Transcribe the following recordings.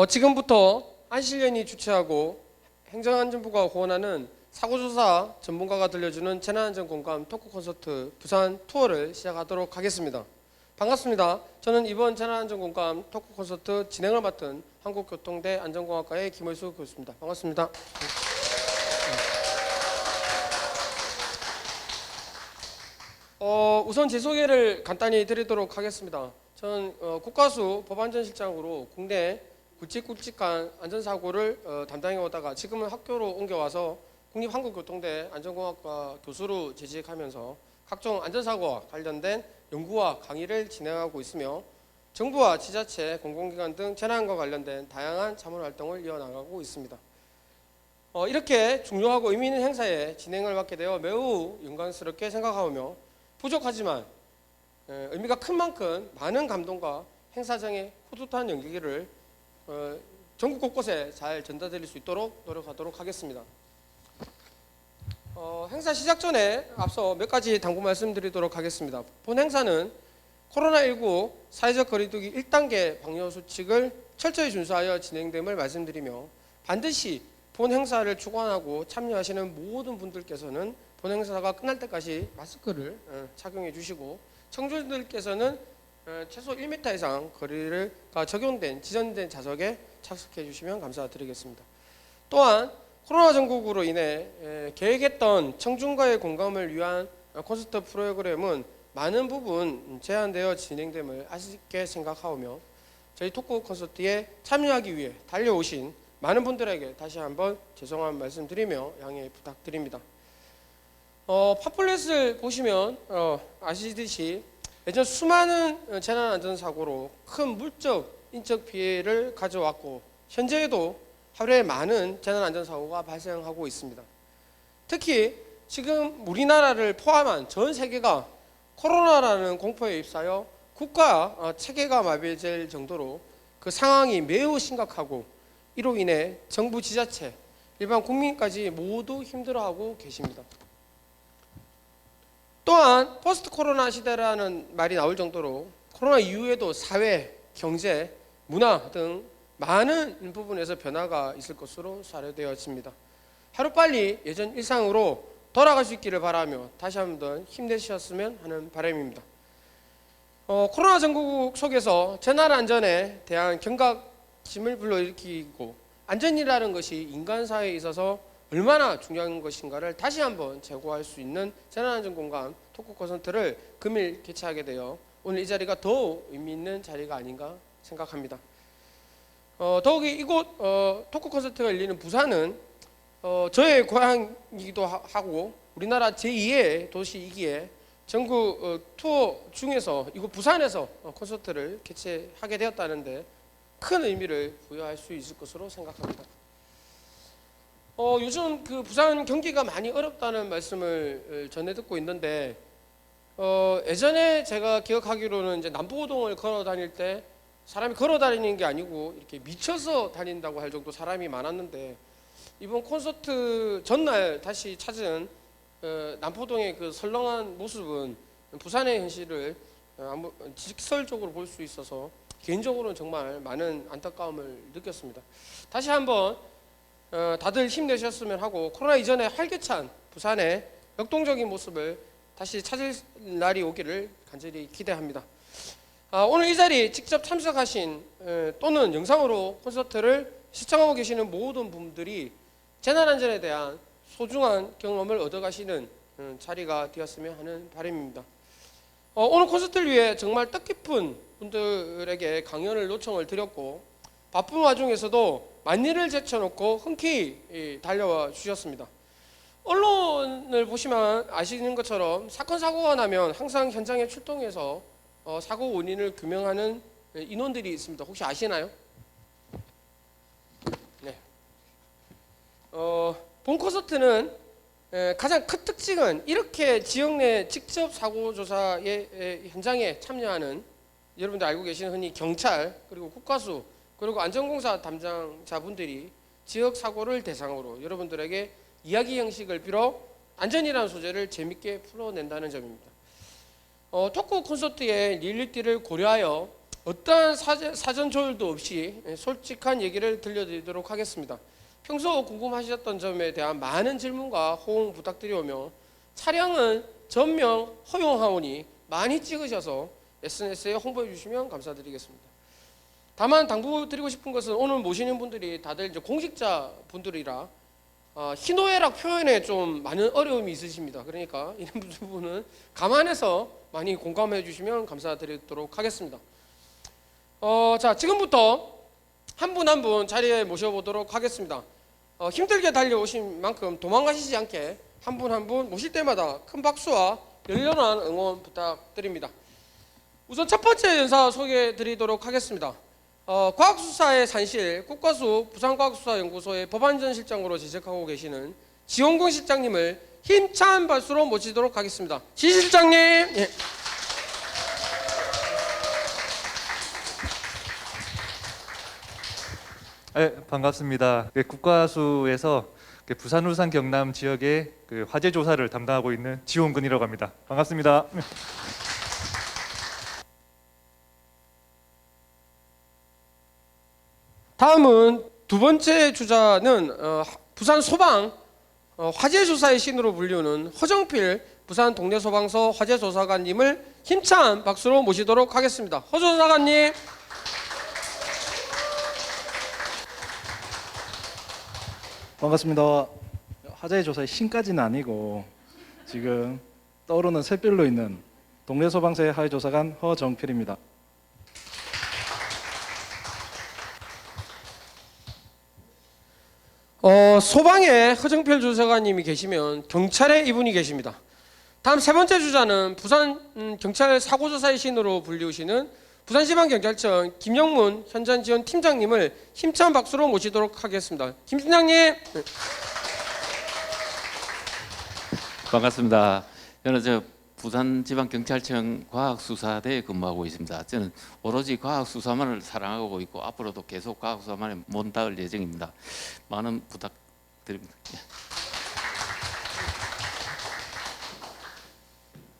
지금부터 안실련이 주최하고 행정안전부가 후원하는 사고조사 전문가가 들려주는 재난안전 공감 토크 콘서트 부산 투어를 시작하도록 하겠습니다. 반갑습니다. 저는 이번 재난안전 공감 토크 콘서트 진행을 맡은 한국교통대 안전공학과의 김의수 교수입니다. 반갑습니다. 우선 제 소개를 간단히 드리도록 하겠습니다. 저는 국가수 법안전실장으로 국내 굵직굵직한 안전사고를 담당해 오다가 지금은 학교로 옮겨와서 국립한국교통대 안전공학과 교수로 재직하면서 각종 안전사고와 관련된 연구와 강의를 진행하고 있으며 정부와 지자체, 공공기관 등 재난과 관련된 다양한 자문활동을 이어나가고 있습니다. 이렇게 중요하고 의미 있는 행사에 진행을 맡게 되어 매우 영광스럽게 생각하며 부족하지만 의미가 큰 만큼 많은 감동과 행사장의 뿌듯한 연기를 전국 곳곳에 잘 전달드릴 수 있도록 노력하도록 하겠습니다. 행사 시작 전에 앞서 몇 가지 당부 말씀드리도록 하겠습니다. 본 행사는 코로나19 사회적 거리두기 1단계 방역 수칙을 철저히 준수하여 진행됨을 말씀드리며 반드시 본 행사를 주관하고 참여하시는 모든 분들께서는 본 행사가 끝날 때까지 마스크를 착용해 주시고 청중들께서는 최소 1m 이상 거리가 적용된 지정된 좌석에 착석해 주시면 감사드리겠습니다. 또한 코로나 전국으로 인해 계획했던 청중과의 공감을 위한 콘서트 프로그램은 많은 부분 제한되어 진행됨을 아쉽게 생각하오며 저희 토크 콘서트에 참여하기 위해 달려오신 많은 분들에게 다시 한번 죄송한 말씀드리며 양해 부탁드립니다. 팜플렛을 보시면 아시듯이 예전 수많은 재난안전사고로 큰 물적, 인적 피해를 가져왔고 현재에도 하루에 많은 재난안전사고가 발생하고 있습니다. 특히 지금 우리나라를 포함한 전 세계가 코로나라는 공포에 휩싸여 국가 체계가 마비될 정도로 그 상황이 매우 심각하고 이로 인해 정부, 지자체, 일반 국민까지 모두 힘들어하고 계십니다. 또한 포스트 코로나 시대라는 말이 나올 정도로 코로나 이후에도 사회, 경제, 문화 등 많은 부분에서 변화가 있을 것으로 사료되어집니다. 하루빨리 예전 일상으로 돌아갈 수 있기를 바라며 다시 한번 힘내셨으면 하는 바람입니다. 코로나 전국 속에서 재난안전에 대한 경각심을 불러일으키고 안전이라는 것이 인간사회에 있어서 얼마나 중요한 것인가를 다시 한번 재고할 수 있는 재난안전공감 토크 콘서트를 금일 개최하게 되어 오늘 이 자리가 더욱 의미 있는 자리가 아닌가 생각합니다. 더욱이 이곳 토크 콘서트가 열리는 부산은 저의 고향이기도 하고 우리나라 제2의 도시이기에 전국 투어 중에서 이곳 부산에서 콘서트를 개최하게 되었다는데 큰 의미를 부여할 수 있을 것으로 생각합니다. 요즘 그 부산 경기가 많이 어렵다는 말씀을 전해 듣고 있는데 예전에 제가 기억하기로는 이제 남포동을 걸어 다닐 때 사람이 걸어 다니는 게 아니고 이렇게 미쳐서 다닌다고 할 정도 사람이 많았는데 이번 콘서트 전날 다시 찾은 남포동의 그 설렁한 모습은 부산의 현실을 직설적으로 볼 수 있어서 개인적으로는 정말 많은 안타까움을 느꼈습니다. 다시 한번 다들 힘내셨으면 하고 코로나 이전에 활기찬 부산의 역동적인 모습을 다시 찾을 날이 오기를 간절히 기대합니다. 오늘 이 자리 직접 참석하신 또는 영상으로 콘서트를 시청하고 계시는 모든 분들이 재난안전에 대한 소중한 경험을 얻어가시는 자리가 되었으면 하는 바람입니다. 오늘 콘서트를 위해 정말 뜻깊은 분들에게 강연을 요청을 드렸고 바쁜 와중에서도 만일을 제쳐놓고 흔쾌히 달려와 주셨습니다. 언론을 보시면 아시는 것처럼 사건 사고가 나면 항상 현장에 출동해서 사고 원인을 규명하는 인원들이 있습니다. 혹시 아시나요? 네. 본 콘서트는 가장 큰 특징은 이렇게 지역 내 직접 사고조사의 현장에 참여하는 여러분들 알고 계시는 흔히 경찰 그리고 국가수 그리고 안전공사 담당자분들이 지역 사고를 대상으로 여러분들에게 이야기 형식을 빌어 안전이라는 소재를 재밌게 풀어낸다는 점입니다. 토크 콘서트의 리얼리티를 고려하여 어떠한 사전 조율도 없이 솔직한 얘기를 들려드리도록 하겠습니다. 평소 궁금하셨던 점에 대한 많은 질문과 호응 부탁드리오며 차량은 전면 허용하오니 많이 찍으셔서 SNS에 홍보해 주시면 감사드리겠습니다. 다만 당부드리고 싶은 것은 오늘 모시는 분들이 다들 이제 공직자 분들이라 희노애락 표현에 좀 많은 어려움이 있으십니다. 그러니까 이런 부분은 감안해서 많이 공감해 주시면 감사드리도록 하겠습니다. 자, 지금부터 한 분 한 분 자리에 모셔보도록 하겠습니다. 힘들게 달려오신 만큼 도망가시지 않게 한 분 한 분 모실 때마다 큰 박수와 열렬한 응원 부탁드립니다. 우선 첫 번째 연사 소개해 드리도록 하겠습니다. 과학수사의 산실 국과수 부산과학수사연구소의 법안전실장으로 재직하고 계시는 지원근 실장님을 힘찬 박수로 모시도록 하겠습니다. 지 실장님. 예. 네, 반갑습니다. 국과수에서 부산, 울산, 경남 지역의 화재 조사를 담당하고 있는 지원근이라고 합니다. 반갑습니다. 다음은 두 번째 주자는 부산 소방 화재 조사의 신으로 불리는 허정필 부산 동래소방서 화재조사관님을 힘찬 박수로 모시도록 하겠습니다. 허 조사관님. 반갑습니다. 화재 조사의 신까지는 아니고 지금 떠오르는 샛별로 있는 동래소방서의 화재조사관 허정필입니다. 소방에 허정필 조사관님이 계시면 경찰에 이분이 계십니다. 다음 세 번째 주자는 부산 경찰 사고조사의 신으로 불리우시는 부산지방경찰청 김영문 현장지원 팀장님을 힘찬 박수로 모시도록 하겠습니다. 김 팀장님. 반갑습니다. 저는 부산지방경찰청 과학수사대에 근무하고 있습니다. 저는 오로지 과학수사만을 사랑하고 있고 앞으로도 계속 과학수사만에 몸 닿을 예정입니다. 많은 부탁드립니다.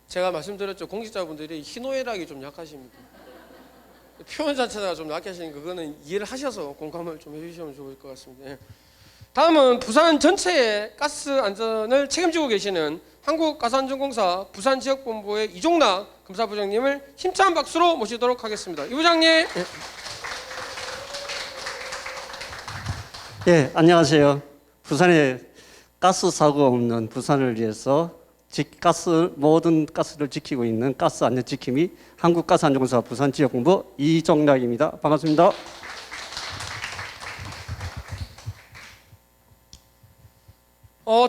제가 말씀드렸죠. 공직자분들이 희노애락이 좀 약하십니다. 표현 자체가 좀 약하신 그거는 이해를 하셔서 공감을 좀 해주시면 좋을 것 같습니다. 예. 다음은 부산 전체의 가스 안전을 책임지고 계시는 한국가스안전공사 부산지역본부의 이종락 검사부장님을 힘찬 박수로 모시도록 하겠습니다. 이 부장님. 예. 예, 안녕하세요. 부산에 가스 사고 없는 부산을 위해서 모든 가스를 지키고 있는 가스 안전 지킴이 한국가스안전공사 부산지역본부 이종락입니다. 반갑습니다.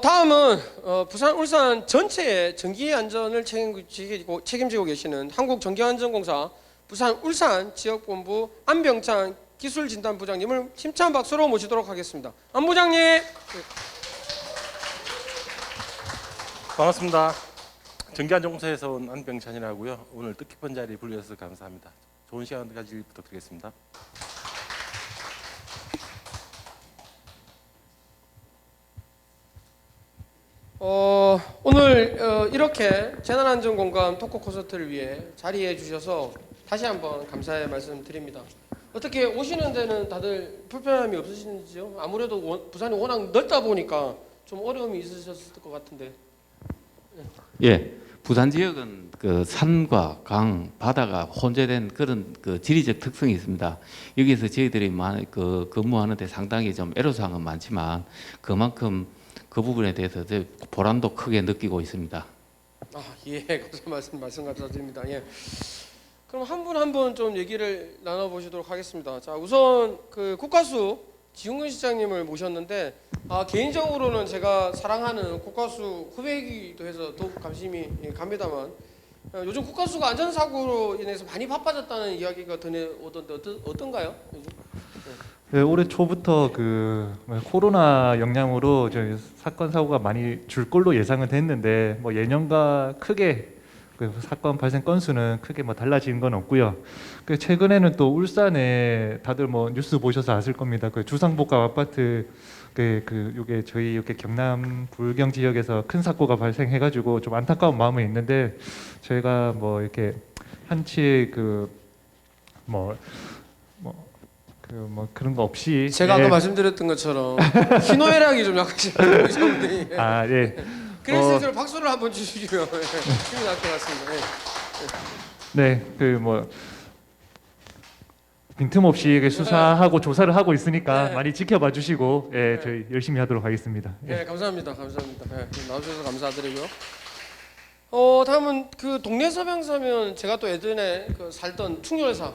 다음은 부산, 울산 전체의 전기 안전을 책임지고 계시는 한국전기안전공사 부산, 울산 지역본부 안병창 기술진단부장님을 힘찬 박수로 모시도록 하겠습니다. 안 부장님. 반갑습니다. 전기안전공사에서 온 안병찬이라고요. 오늘 뜻깊은 자리에 불러주셔서 감사합니다. 좋은 시간 가질 부탁드리겠습니다. 오늘 이렇게 재난안전공감 토크 콘서트를 위해 자리해 주셔서 다시 한번 감사의 말씀 드립니다. 어떻게 오시는 데는 다들 불편함이 없으신지요? 아무래도 부산이 워낙 넓다 보니까 좀 어려움이 있으셨을 것 같은데. 예, 부산 지역은 산과 강, 바다가 혼재된 그런 지리적 특성이 있습니다. 여기서 저희들이 근무하는데 상당히 좀 애로사항은 많지만 그만큼 그 부분에 대해서 보람도 크게 느끼고 있습니다. 예, 말씀 감사드립니다. 예. 그럼 한 분 한 분 좀 얘기를 나눠보시도록 하겠습니다. 자, 우선 국과수 지훈근 실장님을 모셨는데 개인적으로는 제가 사랑하는 국과수 후배이기도 해서 더욱 관심이 갑니다만 요즘 국과수가 안전사고로 인해서 많이 바빠졌다는 이야기가 오던데 어떤가요? 요즘? 네, 올해 초부터 코로나 영향으로 저희 사건 사고가 많이 줄 걸로 예상은 됐는데 예년과 크게 사건 발생 건수는 크게 달라진 건 없고요. 최근에는 또 울산에 다들 뉴스 보셔서 아실 겁니다. 주상복합 아파트 요게 저희 이렇게 경남 불경 지역에서 큰 사고가 발생해가지고 좀 안타까운 마음이 있는데 저희가 이렇게 한치 뭐 그런 거 없이 제가 예. 아까 말씀드렸던 것처럼 희노애락이 좀 약하시네요, 이사분이. 아 예. 그래서 저 박수를 한번 주시면 힘이 날 것 같습니다. 예. 네, 그 뭐 빈틈없이 이렇게 수사하고 조사를 하고 있으니까 네. 많이 지켜봐 주시고 예, 저희 열심히 하도록 하겠습니다. 예. 네, 감사합니다. 예, 나와주셔서 감사드리고요. 다음은 그 동네 서병사면 제가 또 예전에 그 살던 충렬사,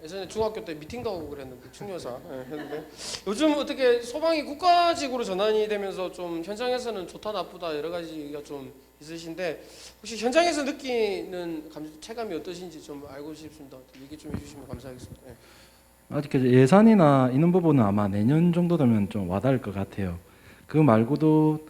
예전에 중학교 때 미팅도 하고 그랬는데 충렬사 했는데 요즘 어떻게 소방이 국가직으로 전환이 되면서 좀 현장에서는 좋다 나쁘다 여러 가지 얘기가 좀 있으신데 혹시 현장에서 느끼는 체감이 어떠신지 좀 알고 싶습니다. 얘기 좀 해주시면 감사하겠습니다. 예. 아직 예산이나 이런 부분은 아마 내년 정도 되면 좀 와닿을 것 같아요. 그 말고도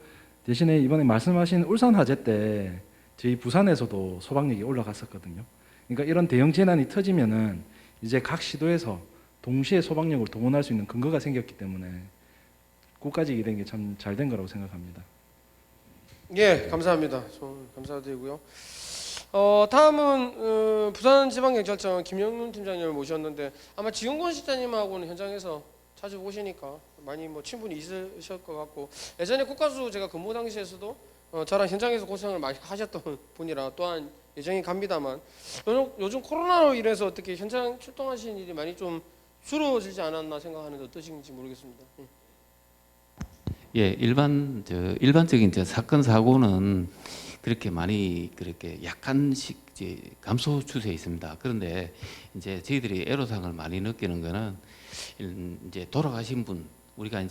대신에 이번에 말씀하신 울산 화재 때 저희 부산에서도 소방력이 올라갔었거든요. 그러니까 이런 대형 재난이 터지면은 이제 각 시도에서 동시에 소방력을 동원할 수 있는 근거가 생겼기 때문에 국가직이 된 게 참 잘 된 거라고 생각합니다. 예, 감사합니다. 좀 감사드리고요. 다음은 부산지방경찰청 김영윤 팀장님을 모셨는데 아마 지용권 실장님하고는 현장에서 자주 보시니까 많이 뭐 친분이 있으실 것 같고 예전에 국가수 제가 근무 당시에서도 저랑 현장에서 고생을 많이 하셨던 분이라 또한 예정이 갑니다만 요즘 코로나로 인해서 어떻게 현장 출동하시는 일이 많이 좀 줄어들지 않았나 생각하는데 어떠신지 모르겠습니다. 예, 일반적인 사건 사고는 그렇게 많이 그렇게 약간씩 이제 감소 추세에 있습니다. 그런데 이제 저희들이 애로사항을 많이 느끼는 거는 이제 돌아가신 분 우리가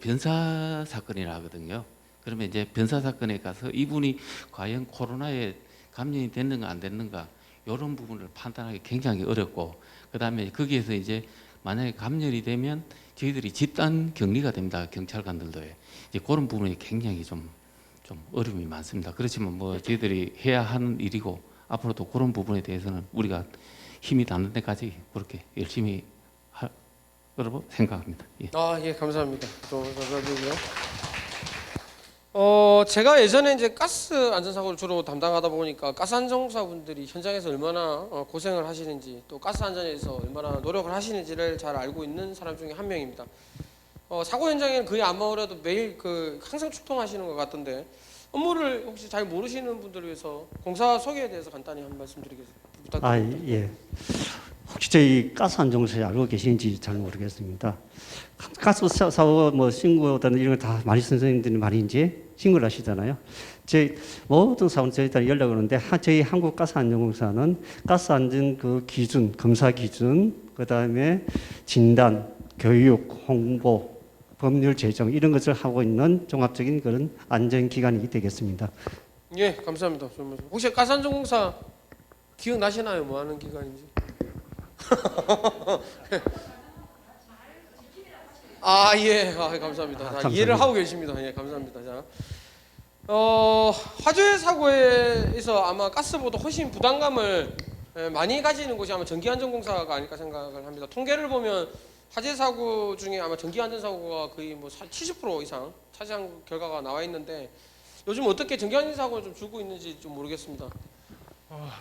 변사 사건이라 하거든요. 그러면 이제 변사 사건에 가서 이분이 과연 코로나에 감염이 됐는가 안 됐는가 이런 부분을 판단하기 굉장히 어렵고 그다음에 거기에서 이제 만약에 감염이 되면 저희들이 집단 격리가 됩니다. 경찰관들도요. 이제 그런 부분이 굉장히 좀 어려움이 많습니다. 그렇지만 뭐 저희들이 해야 하는 일이고 앞으로도 그런 부분에 대해서는 우리가 힘이 닿는 데까지 그렇게 열심히 하려고 생각합니다. 예. 예, 감사합니다. 또 감사드리고요. 제가 예전에 이제 가스 안전사고를 주로 담당하다 보니까 가스 안전사분들이 현장에서 얼마나 고생을 하시는지 또 가스 안전에서 얼마나 노력을 하시는지를 잘 알고 있는 사람 중에 한 명입니다. 사고 현장에는 거의 안 머무래도 매일 항상 출동하시는 것 같던데 업무를 혹시 잘 모르시는 분들을 위해서 공사 소개에 대해서 간단히 한 말씀 부탁드립니다. 예. 혹시 저희 가스 안전공사에 알고 계시는지 잘 모르겠습니다. 가스 사고 뭐 신고든 이런 거 다 많이 선생님들이 많이 이제 신고를 하시잖아요. 저희 모든 사고는 저희들 연락을 오는데 저희 한국가스안전공사는 가스 안전 그 기준, 검사 기준, 그다음에 진단, 교육, 홍보, 법률 제정 이런 것을 하고 있는 종합적인 그런 안전 기관이 되겠습니다. 예, 감사합니다. 혹시 가스안전공사 기억나시나요? 뭐 하는 기관인지? 예, 감사합니다. 감사합니다. 이해를 하고 계십니다. 예, 감사합니다. 자, 화재 사고에서 아마 가스보다 훨씬 부담감을 많이 가지는 곳이 아마 전기안전공사가 아닐까 생각을 합니다. 통계를 보면 화재 사고 중에 아마 전기안전사고가 거의 뭐 70% 이상 차지한 결과가 나와 있는데 요즘 어떻게 전기안전사고를 좀 줄고 있는지 좀 모르겠습니다.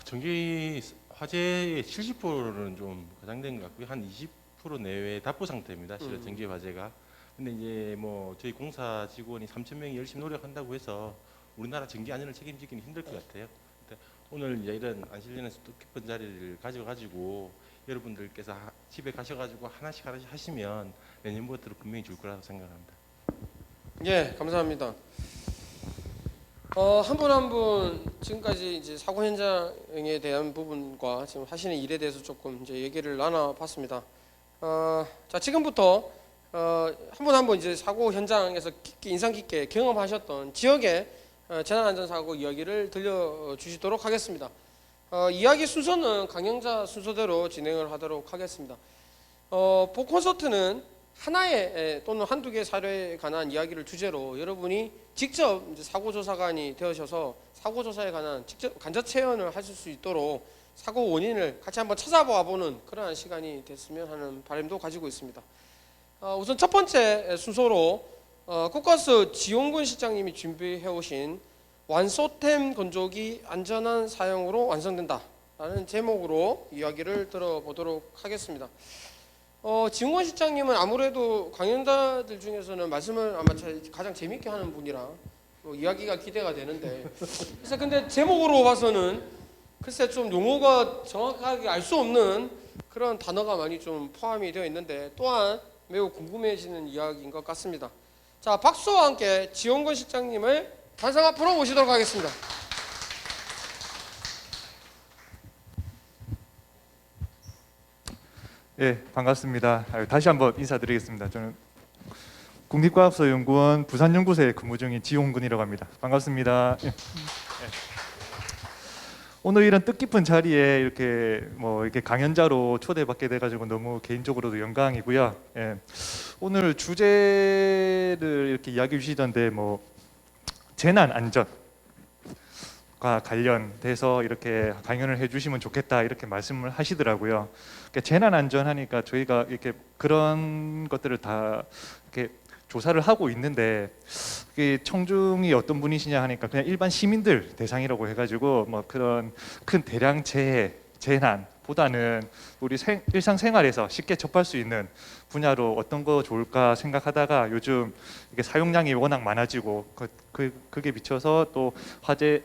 전기 화재의 70%는 좀 과장된 것 같고요. 한 20% 내외 답보 상태입니다. 실은 전기 화재가. 근데 이제 뭐 저희 공사 직원이 3,000명이 열심히 노력한다고 해서 우리나라 전기 안전을 책임지기는 힘들 것 같아요. 근데 오늘 이제 이런 안실련에서 뜻깊은 자리를 가지고 여러분들께서 집에 가셔가지고 하나씩 하시면 내년부터 분명히 줄 거라고 생각합니다. 예, 감사합니다. 한 분 한 분 지금까지 이제 사고 현장에 대한 부분과 지금 하시는 일에 대해서 조금 이제 얘기를 나눠봤습니다. 자, 지금부터 한 분 한 분 이제 사고 현장에서 인상 깊게 경험하셨던 지역의 재난안전사고 이야기를 들려주시도록 하겠습니다. 이야기 순서는 강연자 순서대로 진행을 하도록 하겠습니다. 본 콘서트는 하나의 또는 한두 개의 사례에 관한 이야기를 주제로 여러분이 직접 이제 사고조사관이 되셔서 사고조사에 관한 직접 간접 체험을 하실 수 있도록 사고 원인을 같이 한번 찾아보는 그러한 시간이 됐으면 하는 바람도 가지고 있습니다. 우선 첫 번째 순서로 국가수 지용근 실장님이 준비해 오신 완소템 건조기 안전한 사용으로 완성된다 라는 제목으로 이야기를 들어보도록 하겠습니다. 지웅권 실장님은 아무래도 강연자들 중에서는 말씀을 아마 가장 재밌게 하는 분이라 이야기가 기대가 되는데, 그래서 근데 제목으로 봐서는 글쎄 좀 용어가 정확하게 알 수 없는 그런 단어가 많이 좀 포함이 되어 있는데 또한 매우 궁금해지는 이야기인 것 같습니다. 자, 박수와 함께 지용건 실장님을 단상 앞으로 모시도록 하겠습니다. 예, 반갑습니다. 다시 한번 인사드리겠습니다. 저는 국립과학서연구원 부산연구소에 근무 중인 지용근이라고 합니다. 반갑습니다. 예. 오늘 이런 뜻깊은 자리에 이렇게 강연자로 초대받게 돼가지고 너무 개인적으로도 영광이고요. 예. 오늘 주제를 이렇게 이야기해 주시던데 재난 안전과 관련돼서 이렇게 강연을 해주시면 좋겠다 이렇게 말씀을 하시더라고요. 그러니까 재난 안전 하니까 저희가 이렇게 그런 것들을 다 이렇게 조사를 하고 있는데, 청중이 어떤 분이시냐 하니까 그냥 일반 시민들 대상이라고 해가지고 그런 큰 대량 재해, 재난보다는 우리 일상생활에서 쉽게 접할 수 있는 분야로 어떤 거 좋을까 생각하다가 요즘 이게 사용량이 워낙 많아지고 그게 비춰서 또 화재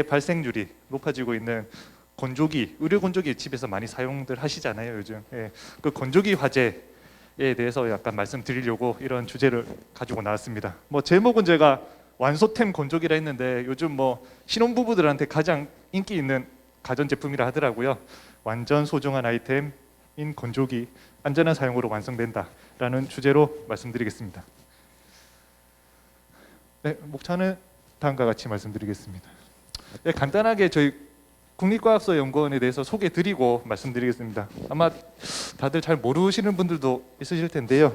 발생률이 높아지고 있는 건조기, 의료 건조기 집에서 많이 사용들 하시잖아요 요즘. 예, 그 건조기 화재 에 대해서 약간 말씀드리려고 이런 주제를 가지고 나왔습니다. 제목은 제가 완소템 건조기라 했는데 요즘 신혼부부들한테 가장 인기 있는 가전제품이라 하더라고요. 완전 소중한 아이템인 건조기, 안전한 사용으로 완성된다라는 주제로 말씀드리겠습니다. 네, 목차는 다음과 같이 말씀드리겠습니다. 네, 간단하게 저희 국립과학서연구원에 대해서 소개드리고 말씀드리겠습니다. 아마 다들 잘 모르시는 분들도 있으실 텐데요.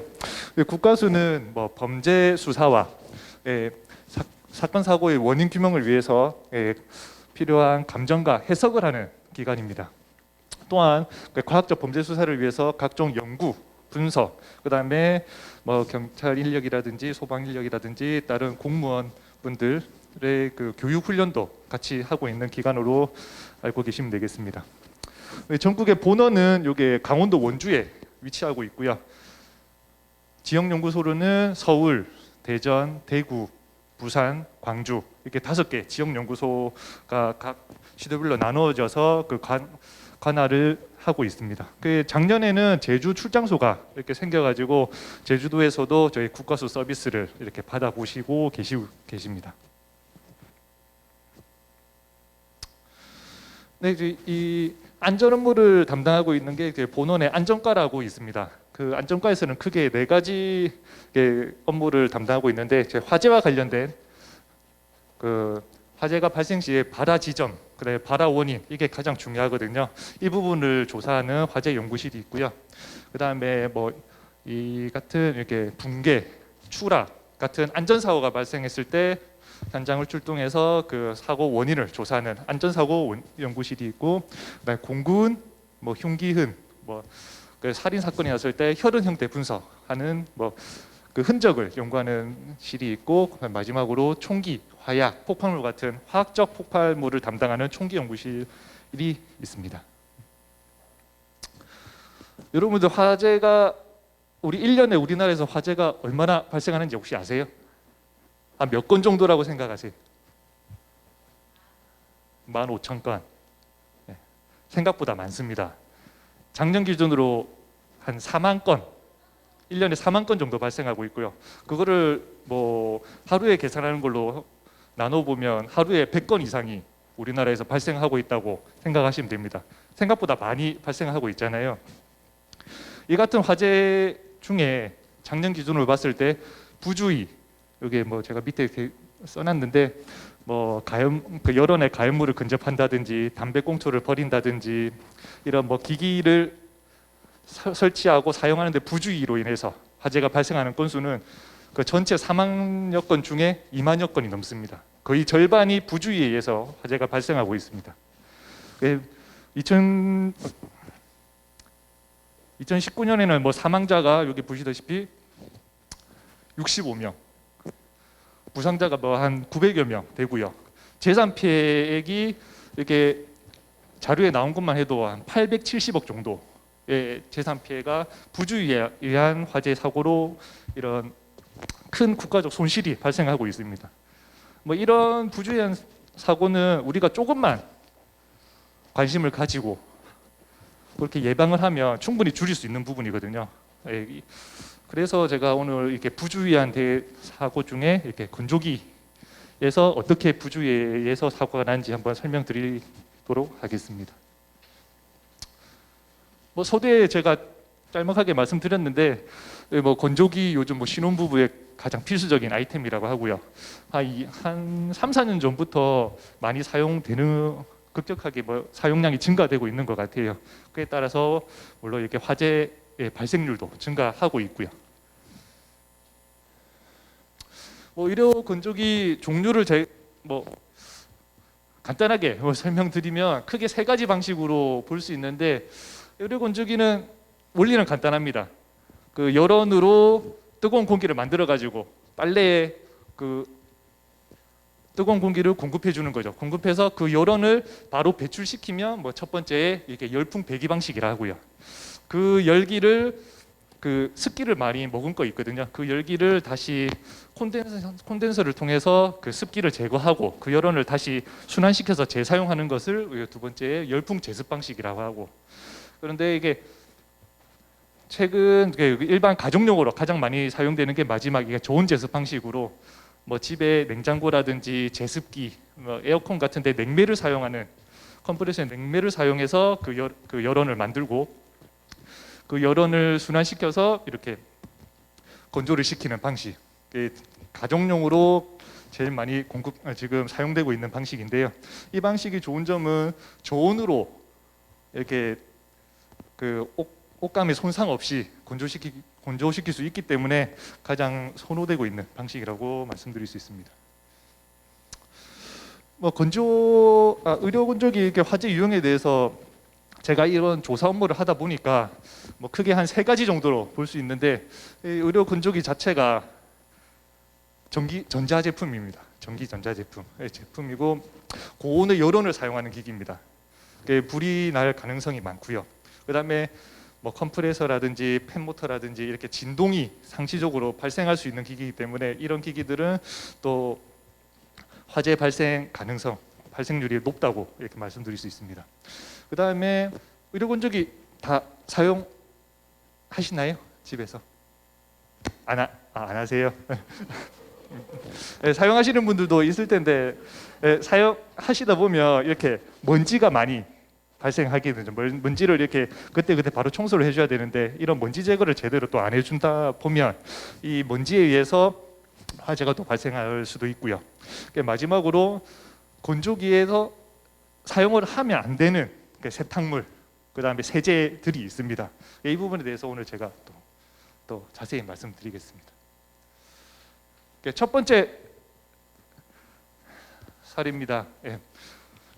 국과수는 범죄 수사와 사건 사고의 원인 규명을 위해서 필요한 감정과 해석을 하는 기관입니다. 또한 과학적 범죄 수사를 위해서 각종 연구, 분석, 그다음에 경찰 인력이라든지 소방 인력이라든지 다른 공무원 분들의 교육 훈련도 같이 하고 있는 기관으로 알고 계시면 되겠습니다. 전국의 본원은 여기 강원도 원주에 위치하고 있고요. 지역 연구소로는 서울, 대전, 대구, 부산, 광주 이렇게 5개 지역 연구소가 각 시도별로 나누어져서 관할을 하고 있습니다. 작년에는 제주 출장소가 이렇게 생겨가지고 제주도에서도 저희 국과수 서비스를 이렇게 받아보시고 계십니다. 네, 이 안전 업무를 담당하고 있는 게 본원의 안전과라고 있습니다. 그 안전과에서는 크게 4가지 업무를 담당하고 있는데, 화재와 관련된 화재가 발생 시에 발화 지점, 그다음에 발화 원인 이게 가장 중요하거든요. 이 부분을 조사하는 화재 연구실이 있고요. 그다음에 이 같은 이렇게 붕괴, 추락 같은 안전 사고가 발생했을 때 현장을 출동해서 그 사고 원인을 조사하는 안전사고 연구실이 있고, 그다음에 공군, 흉기흔, 살인 사건이 났을 때 혈흔 형태 분석하는 그 흔적을 연구하는 실이 있고, 마지막으로 총기, 화약, 폭발물 같은 화학적 폭발물을 담당하는 총기 연구실이 있습니다. 여러분들 화재가 우리 1년에 우리나라에서 화재가 얼마나 발생하는지 혹시 아세요? 한 몇 건 정도라고 생각하세요? 15,000건. 네. 생각보다 많습니다. 작년 기준으로 한 4만 건, 1년에 4만 건 정도 발생하고 있고요. 그거를 하루에 계산하는 걸로 나눠보면 하루에 100건 이상이 우리나라에서 발생하고 있다고 생각하시면 됩니다. 생각보다 많이 발생하고 있잖아요. 이 같은 화재 중에 작년 기준으로 봤을 때 부주의, 여기 제가 밑에 이렇게 써놨는데 열원에 가연물을 근접한다든지 담배꽁초를 버린다든지 이런 기기를 설치하고 사용하는데 부주의로 인해서 화재가 발생하는 건수는 그 전체 사망여 건 중에 2만여 건이 넘습니다. 거의 절반이 부주의에 의해서 화재가 발생하고 있습니다. 2019년에는 사망자가 여기 보시다시피 65명, 부상자가 한 900여 명 되고요. 재산 피해액이 이렇게 자료에 나온 것만 해도 한 870억 정도의 재산 피해가 부주의에 의한 화재 사고로 이런 큰 국가적 손실이 발생하고 있습니다. 뭐 이런 부주의한 사고는 우리가 조금만 관심을 가지고 그렇게 예방을 하면 충분히 줄일 수 있는 부분이거든요. 그래서 제가 오늘 이렇게 부주의한 사고 중에 이렇게 건조기에서 어떻게 부주의해서 사고가 난지 한번 설명드리도록 하겠습니다. 뭐 소대에 제가 짤막하게 말씀드렸는데 뭐 건조기 요즘 뭐 신혼부부의 가장 필수적인 아이템이라고 하고요. 한 3, 4년 전부터 많이 사용되는 급격하게 뭐 사용량이 증가되고 있는 것 같아요. 그에 따라서 물론 이렇게 화재의 발생률도 증가하고 있고요. 뭐 의료 건조기 종류를 간단하게 설명드리면 크게 세 가지 방식으로 볼 수 있는데 의료 건조기는 원리는 간단합니다. 그 열원으로 뜨거운 공기를 만들어 가지고 빨래에 그 뜨거운 공기를 공급해 주는 거죠. 공급해서 그 열원을 바로 배출시키면 뭐 첫 번째 이렇게 열풍 배기 방식이라 하고요. 그 열기를 그 습기를 많이 머금 거 있거든요. 그 열기를 다시 콘덴서를 통해서 그 습기를 제거하고 그 열원을 다시 순환시켜서 재사용하는 것을 두 번째 열풍 제습 방식이라고 하고. 그런데 이게 최근 일반 가정용으로 가장 많이 사용되는 게 마지막에 저온 제습 방식으로 뭐 집에 냉장고라든지 제습기, 뭐 에어컨 같은데 냉매를 사용하는 컴프레서의 냉매를 사용해서 그 열원을 만들고 그 열원을 순환시켜서 이렇게 건조를 시키는 방식. 가정용으로 제일 많이 지금 사용되고 있는 방식인데요. 이 방식이 좋은 점은 저온으로 이렇게 그 옷감의 손상 없이 건조시킬 수 있기 때문에 가장 선호되고 있는 방식이라고 말씀드릴 수 있습니다. 뭐 의료 건조기 이렇게 화재 유형에 대해서 제가 이런 조사 업무를 하다 보니까 뭐 크게 한 세 가지 정도로 볼 수 있는데 이 의료 건조기 자체가 전자 제품입니다. 전기 전자 제품이고 고온의 열원을 사용하는 기기입니다. 불이 날 가능성이 많고요. 그다음에 뭐 컴프레서라든지 팬모터라든지 이렇게 진동이 상시적으로 발생할 수 있는 기기이기 때문에 이런 기기들은 또 화재 발생률이 높다고 이렇게 말씀드릴 수 있습니다. 그다음에 의료 건조기 다 사용하시나요? 집에서? 안 하세요? 네, 사용하시는 분들도 있을 텐데 사용하시다 보면 이렇게 먼지가 많이 발생하게 되죠. 먼지를 이렇게 그때 바로 청소를 해줘야 되는데 이런 먼지 제거를 제대로 또 안 해준다 보면 이 먼지에 의해서 화재가 또 발생할 수도 있고요. 마지막으로 건조기에서 사용을 하면 안 되는 세탁물, 그다음에 세제들이 있습니다. 이 부분에 대해서 오늘 제가 또 자세히 말씀드리겠습니다. 첫 번째 사례입니다.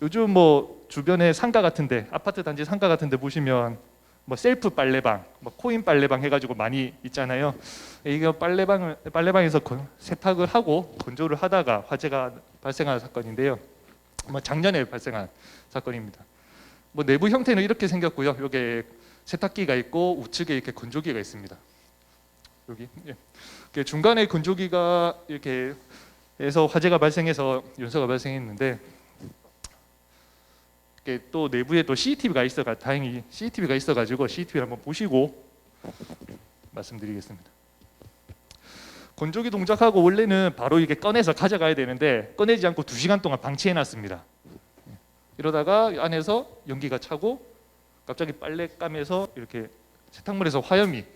요즘 뭐 주변에 상가 같은데 아파트 단지 상가 같은데 보시면 뭐 셀프 빨래방, 뭐 코인 빨래방 해가지고 많이 있잖아요. 이게 빨래방에서 세탁을 하고 건조를 하다가 화재가 발생한 사건인데요. 뭐 작년에 발생한 사건입니다. 뭐 내부 형태는 이렇게 생겼고요. 여기 세탁기가 있고 우측에 이렇게 건조기가 있습니다. 여기 중간에 건조기가 이렇게 해서 화재가 발생해서 연소가 발생했는데. 또 내부에 또 CCTV가 다행히 CCTV가 있어가지고 CCTV를 한번 보시고 말씀드리겠습니다. 건조기 동작하고 원래는 바로 이게 꺼내서 가져가야 되는데 꺼내지 않고 2시간 동안 방치해놨습니다. 이러다가 안에서 연기가 차고 갑자기 빨래감에서 이렇게 세탁물에서 화염이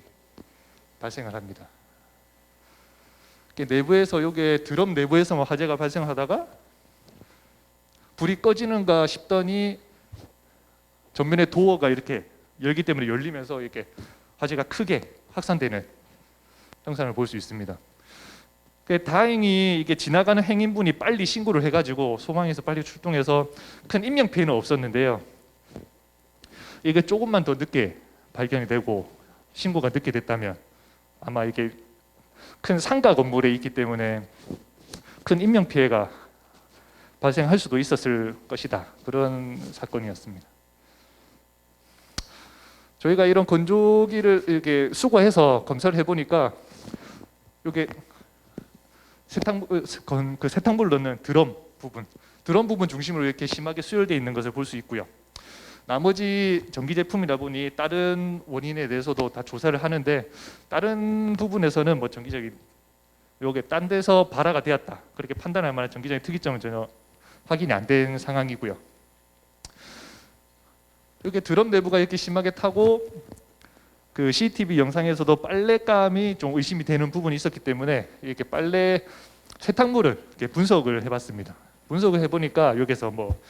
발생을 합니다. 내부에서 여기 드럼 내부에서 화재가 발생하다가 불이 꺼지는가 싶더니 전면에 도어가 이렇게 열기 때문에 열리면서 이렇게 화재가 크게 확산되는 현상을 볼 수 있습니다. 다행히 이게 지나가는 행인분이 빨리 신고를 해가지고 소방에서 빨리 출동해서 큰 인명 피해는 없었는데요. 이게 조금만 더 늦게 발견이 되고 신고가 늦게 됐다면 아마 이게 큰 상가 건물에 있기 때문에 큰 인명 피해가 발생할 수도 있었을 것이다. 그런 사건이었습니다. 저희가 이런 건조기를 이렇게 수거해서 검사를 해보니까 이게 그 세탁물을 넣는 드럼 부분 중심으로 이렇게 심하게 수혈되어 있는 것을 볼 수 있고요. 나머지 전기 제품이다 보니 다른 원인에 대해서도 다 조사를 하는데 다른 부분에서는 뭐 전기적인 요게 딴 데서 발화가 되었다 그렇게 판단할 만한 전기적인 특이점은 전혀 확인이 안 된 상황이고요. 이렇게 드럼 내부가 이렇게 심하게 타고 그 CCTV 영상에서도 빨랫감이 좀 의심이 되는 부분이 있었기 때문에 이렇게 빨래 세탁물을 이렇게 분석을 해봤습니다. 분석을 해보니까 여기서 뭐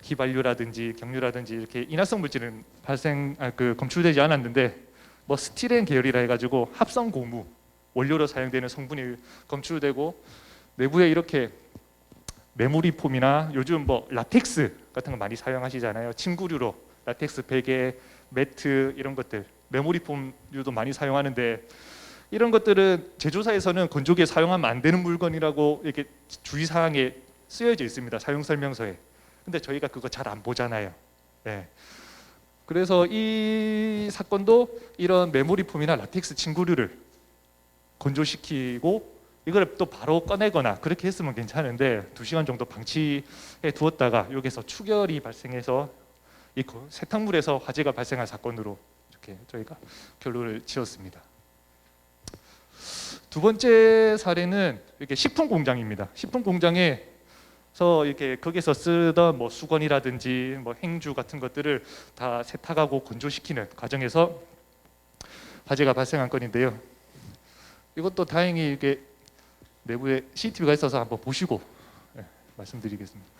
휘발유라든지 경유라든지 이렇게 인화성 물질은 검출되지 않았는데 뭐 스티렌 계열이라 해가지고 합성 고무 원료로 사용되는 성분이 검출되고 내부에 이렇게 메모리 폼이나 요즘 뭐 라텍스 같은 거 많이 사용하시잖아요. 침구류로 라텍스 베개, 매트 이런 것들 메모리 폼류도 많이 사용하는데 이런 것들은 제조사에서는 건조기에 사용하면 안 되는 물건이라고 이렇게 주의사항에 쓰여져 있습니다. 사용 설명서에. 근데 저희가 그거 잘 안 보잖아요. 네. 그래서 이 사건도 이런 메모리 폼이나 라텍스 침구류를 건조시키고 이걸 또 바로 꺼내거나 그렇게 했으면 괜찮은데 2시간 정도 방치해 두었다가 여기서 출혈이 발생해서 이 세탁물에서 화재가 발생한 사건으로 이렇게 저희가 결론을 지었습니다. 두 번째 사례는 이렇게 식품 공장입니다. 식품 공장에서 이렇게 거기서 쓰던 뭐 수건이라든지 뭐 행주 같은 것들을 다 세탁하고 건조시키는 과정에서 화재가 발생한 건인데요. 이것도 다행히 이게 내부에 CCTV가 있어서 한번 보시고 말씀드리겠습니다.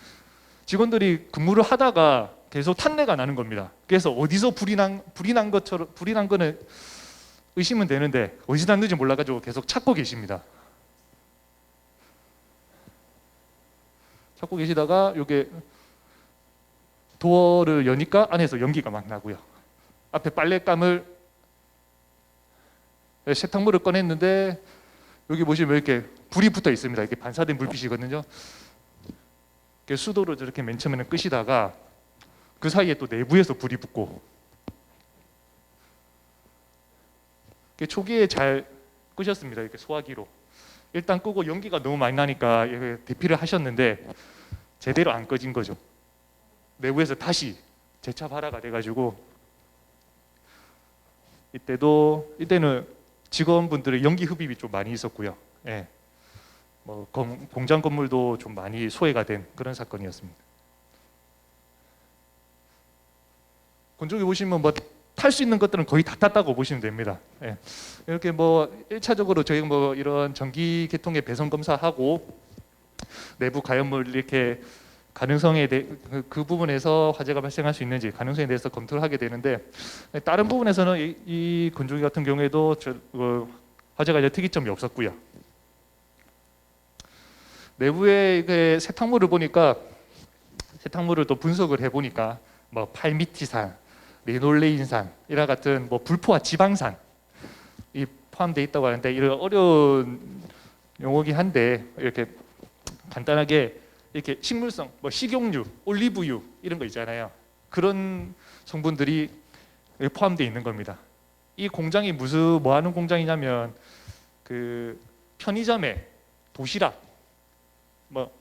직원들이 근무를 하다가 계속 탄내가 나는 겁니다. 그래서 어디서 불이 난 거는 의심은 되는데 어디서 났는지 몰라가지고 계속 찾고 계십니다. 찾고 계시다가 이게 도어를 여니까 안에서 연기가 막 나고요. 앞에 빨랫감을 세탁물을 꺼냈는데 여기 보시면 이렇게 불이 붙어 있습니다. 이렇게 반사된 불빛이거든요. 수도로 저렇게 맨 처음에는 끄시다가 그 사이에 또 내부에서 불이 붙고 초기에 잘 끄셨습니다. 이렇게 소화기로 일단 끄고 연기가 너무 많이 나니까 대피를 하셨는데 제대로 안 꺼진 거죠. 내부에서 다시 재차 발화가 돼가지고 이때는 직원분들의 연기 흡입이 좀 많이 있었고요. 예. 뭐 공장 건물도 좀 많이 소외가 된 그런 사건이었습니다. 건조기 보시면 뭐 탈 수 있는 것들은 거의 다 탔다고 보시면 됩니다. 예. 이렇게 뭐 1차적으로 저희가 뭐 이런 전기 계통의 배선 검사하고 내부 가연물 이렇게 가능성에 대해 그 부분에서 화재가 발생할 수 있는지 가능성에 대해서 검토를 하게 되는데 다른 부분에서는 이 건조기 같은 경우에도 화재가 이제 특이점이 없었고요. 내부에 세탁물을 보니까 세탁물을 또 분석을 해보니까 뭐 팔미티산, 리놀레인산 이와 같은 뭐 불포화 지방산이 포함되어 있다고 하는데 이런 어려운 용어긴 한데 이렇게 간단하게 이렇게 식물성, 뭐 식용유, 올리브유 이런 거 있잖아요. 그런 성분들이 포함되어 있는 겁니다. 이 공장이 뭐 하는 공장이냐면 그 편의점에 도시락, 뭐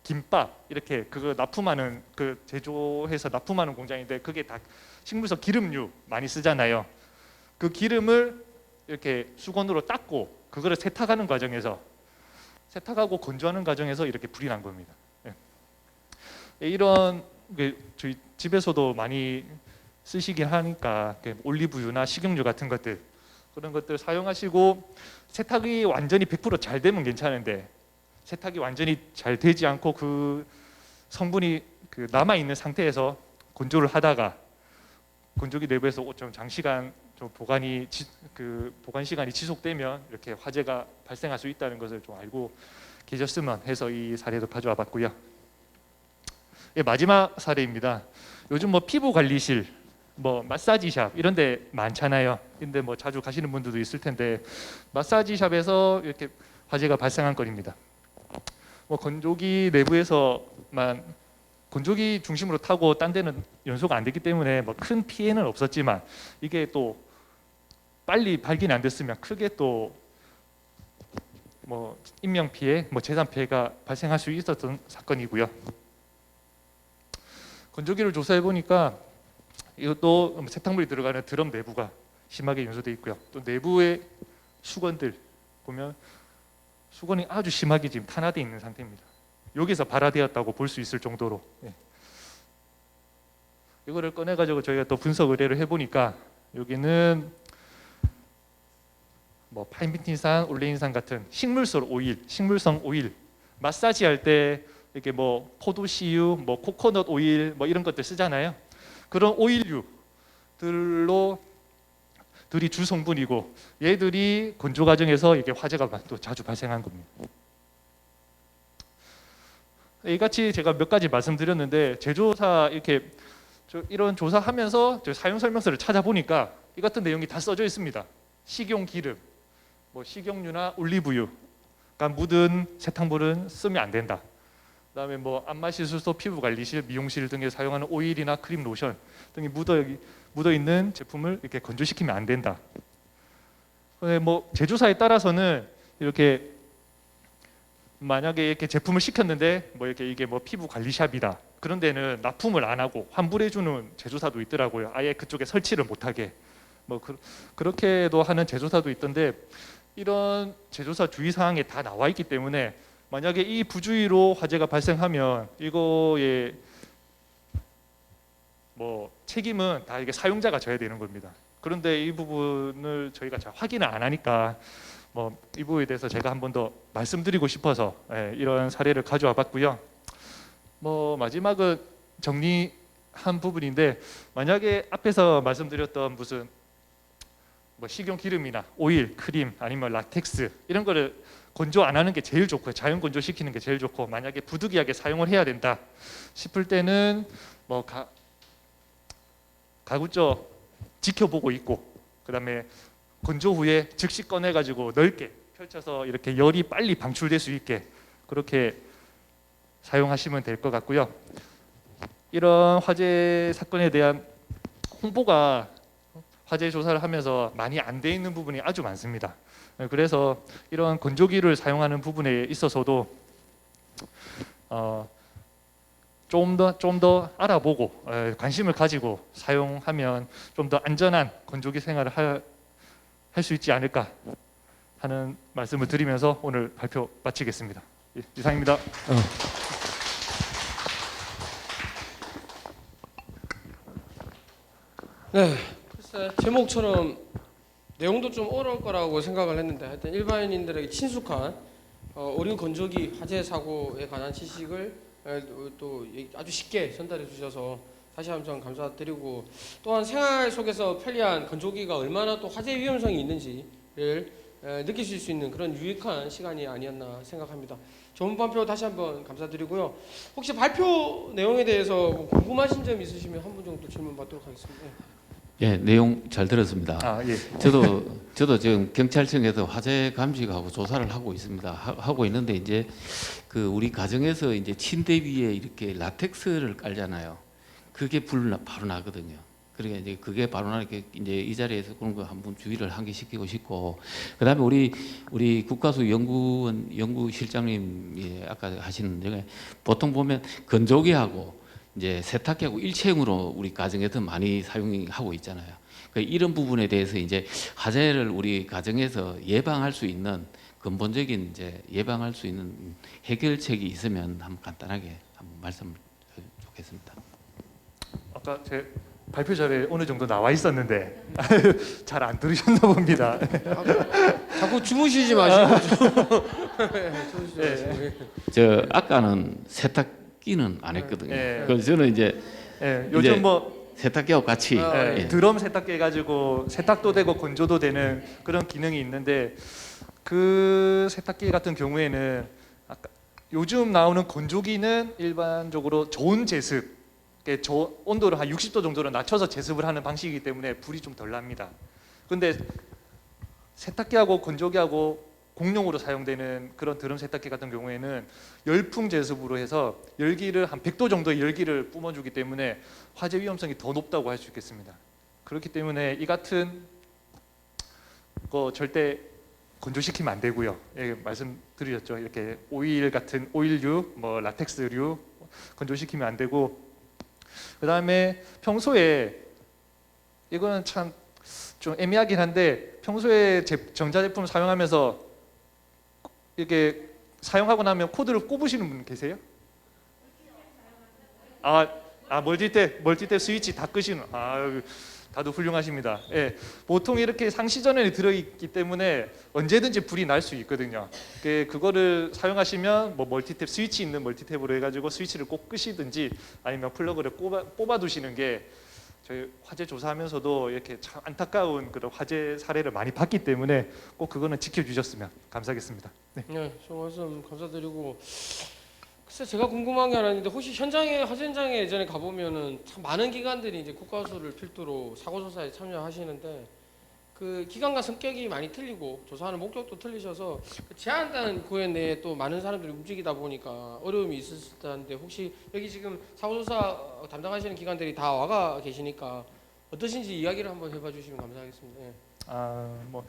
김밥 이렇게 그거 납품하는 그 제조해서 납품하는 공장인데 그게 다 식물성 기름류 많이 쓰잖아요. 그 기름을 이렇게 수건으로 닦고 그거를 세탁하는 과정에서 세탁하고 건조하는 과정에서 이렇게 불이 난 겁니다. 이런 저희 집에서도 많이 쓰시긴 하니까 올리브유나 식용유 같은 것들 그런 것들 사용하시고 세탁이 완전히 100% 잘 되면 괜찮은데 세탁이 완전히 잘 되지 않고 그 성분이 남아 있는 상태에서 건조를 하다가 건조기 내부에서 좀 장시간 좀 보관 시간이 지속되면 이렇게 화재가 발생할 수 있다는 것을 좀 알고 계셨으면 해서 이 사례도 가져와 봤고요. 마지막 사례입니다. 요즘 뭐 피부 관리실, 뭐 마사지샵 이런 데 많잖아요. 근데 뭐 자주 가시는 분들도 있을 텐데 마사지샵에서 이렇게 화재가 발생한 건입니다. 뭐 건조기 내부에서만 건조기 중심으로 타고 딴 데는 연소가 안 됐기 때문에 뭐 큰 피해는 없었지만 이게 또 빨리 발견이 안 됐으면 크게 또 뭐 인명 피해, 뭐 재산 피해가 발생할 수 있었던 사건이고요. 건조기를 조사해 보니까 이것도 세탁물이 들어가는 드럼 내부가 심하게 연소돼 있고요. 또 내부의 수건들 보면 수건이 아주 심하게 지금 탄화되어 있는 상태입니다. 여기서 발화되었다고 볼 수 있을 정도로. 예. 이거를 꺼내 가지고 저희가 또 분석 의뢰를 해보니까 여기는 뭐 파인비틴산, 올레인산 같은 식물성 오일, 마사지 할 때 이렇게 뭐 포도씨유, 뭐 코코넛 오일 뭐 이런 것들 쓰잖아요. 그런 오일류들로 들이 주 성분이고 얘들이 건조 과정에서 이게 화재가 또 자주 발생한 겁니다. 이같이 제가 몇 가지 말씀드렸는데 제조사 이렇게 이런 조사하면서 사용 설명서를 찾아보니까 이 같은 내용이 다 써져 있습니다. 식용 기름, 뭐 식용유나 올리브유가 묻은 세탁물은 쓰면 안 된다. 그다음에 뭐 안마시술소, 피부관리실, 미용실 등에 사용하는 오일이나 크림, 로션 등이 묻어 있는 제품을 이렇게 건조시키면 안 된다. 뭐 제조사에 따라서는 이렇게 만약에 이렇게 제품을 시켰는데 뭐 이렇게 이게 뭐 피부 관리샵이다. 그런 데는 납품을 안 하고 환불해 주는 제조사도 있더라고요. 아예 그쪽에 설치를 못 하게. 뭐 그렇게도 하는 제조사도 있던데 이런 제조사 주의 사항에 다 나와 있기 때문에 만약에 이 부주의로 화재가 발생하면 이거에 뭐 책임은 다 이게 사용자가 져야 되는 겁니다. 그런데 이 부분을 저희가 잘 확인을 안 하니까 뭐 이 부분에 대해서 제가 한 번 더 말씀드리고 싶어서 이런 사례를 가져와 봤고요. 뭐 마지막은 정리한 부분인데 만약에 앞에서 말씀드렸던 무슨 뭐 식용 기름이나 오일, 크림 아니면 라텍스 이런 거를 건조 안 하는 게 제일 좋고요. 자연 건조 시키는 게 제일 좋고 만약에 부득이하게 사용을 해야 된다 싶을 때는 뭐 가급적 지켜보고 있고 그다음에 건조 후에 즉시 꺼내 가지고 넓게 펼쳐서 이렇게 열이 빨리 방출될 수 있게 그렇게 사용하시면 될 것 같고요. 이런 화재 사건에 대한 홍보가 화재 조사를 하면서 많이 안 돼 있는 부분이 아주 많습니다. 그래서 이런 건조기를 사용하는 부분에 있어서도 좀 더 알아보고 관심을 가지고 사용하면 좀 더 안전한 건조기 생활을 할 수 있지 않을까 하는 말씀을 드리면서 오늘 발표 마치겠습니다. 예, 이상입니다. 네, 글쎄 제목처럼 내용도 좀 어려울 거라고 생각을 했는데 하여튼 일반인들에게 친숙한 어린 건조기 화재 사고에 관한 지식을 또 아주 쉽게 전달해 주셔서 다시 한번 감사드리고 또한 생활 속에서 편리한 건조기가 얼마나 또 화재 위험성이 있는지를 느끼실 수 있는 그런 유익한 시간이 아니었나 생각합니다. 좋은 발표 다시 한번 감사드리고요. 혹시 발표 내용에 대해서 궁금하신 점 있으시면 한 분 정도 질문 받도록 하겠습니다. 예, 내용 잘 들었습니다. 예. 저도 지금 경찰청에서 화재 감식하고 조사를 하고 있습니다. 하고 있는데 이제 그 우리 가정에서 이제 침대 위에 이렇게 라텍스를 깔잖아요. 그게 불 바로 나거든요. 그러니까 이제 그게 바로 나게 이제 이 자리에서 그런 거 한번 주의를 환기시키고 싶고, 그다음에 우리 국가수 연구실장님이 아까 하시는 중에 보통 보면 건조기하고 이제 세탁기하고 일체형으로 우리 가정에서 많이 사용하고 있잖아요. 그러니까 이런 부분에 대해서 이제 화재를 우리 가정에서 예방할 수 있는 근본적인 이제 예방할 수 있는 해결책이 있으면 한번 간단하게 한번 말씀을 좋겠습니다. 아까 제 발표 자료에 어느 정도 나와 있었는데 잘 안 들으셨나 봅니다. 자꾸 주무시지 마시고 저 아까는 세탁기는 안 했거든요. 예. 그래서 저는 이제 요즘 이제 뭐 세탁기하고 같이 예. 드럼 세탁기 해가지고 세탁도 되고 건조도 되는 그런 기능이 있는데 그 세탁기 같은 경우에는 아까 요즘 나오는 건조기는 일반적으로 저온 제습, 온도를 한 60도 정도로 낮춰서 제습을 하는 방식이기 때문에 불이 좀 덜 납니다. 근데 세탁기하고 건조기하고 공용으로 사용되는 그런 드럼 세탁기 같은 경우에는 열풍 제습으로 해서 열기를 한 100도 정도의 열기를 뿜어주기 때문에 화재 위험성이 더 높다고 할 수 있겠습니다. 그렇기 때문에 이 같은 거 절대 건조시키면 안 되고요. 예, 말씀드렸죠. 이렇게 오일 같은 오일류, 뭐 라텍스류 건조시키면 안 되고, 그다음에 평소에 이거는 참 좀 애매하긴 한데 평소에 전자제품을 사용하면서 이렇게 사용하고 나면 코드를 꼽으시는 분 계세요? 멀티탭 스위치 다 끄시는, 다들 훌륭하십니다. 예, 보통 이렇게 상시전원이 들어있기 때문에 언제든지 불이 날 수 있거든요. 그거를 사용하시면 뭐 멀티탭 스위치 있는 멀티탭으로 해가지고 스위치를 꼭 끄시든지 아니면 플러그를 뽑아 두시는 게, 저희 화재 조사하면서도 이렇게 참 안타까운 그런 화재 사례를 많이 봤기 때문에 꼭 그거는 지켜주셨으면 감사하겠습니다. 네. 네, 저 말씀 감사드리고, 글쎄 제가 궁금한 게 하나 있는데, 혹시 현장에 화재 현장에 예전에 가보면은 참 많은 기관들이 이제 국가수를 필두로 사고 조사에 참여하시는데, 그 기관과 성격이 많이 틀리고 조사하는 목적도 틀리셔서 그 제한된 구역 내에 또 많은 사람들이 움직이다 보니까 어려움이 있으실 텐데, 혹시 여기 지금 사고조사 담당하시는 기관들이 다 와가 계시니까 어떠신지 이야기를 한번 해봐 주시면 감사하겠습니다. 예. 뭐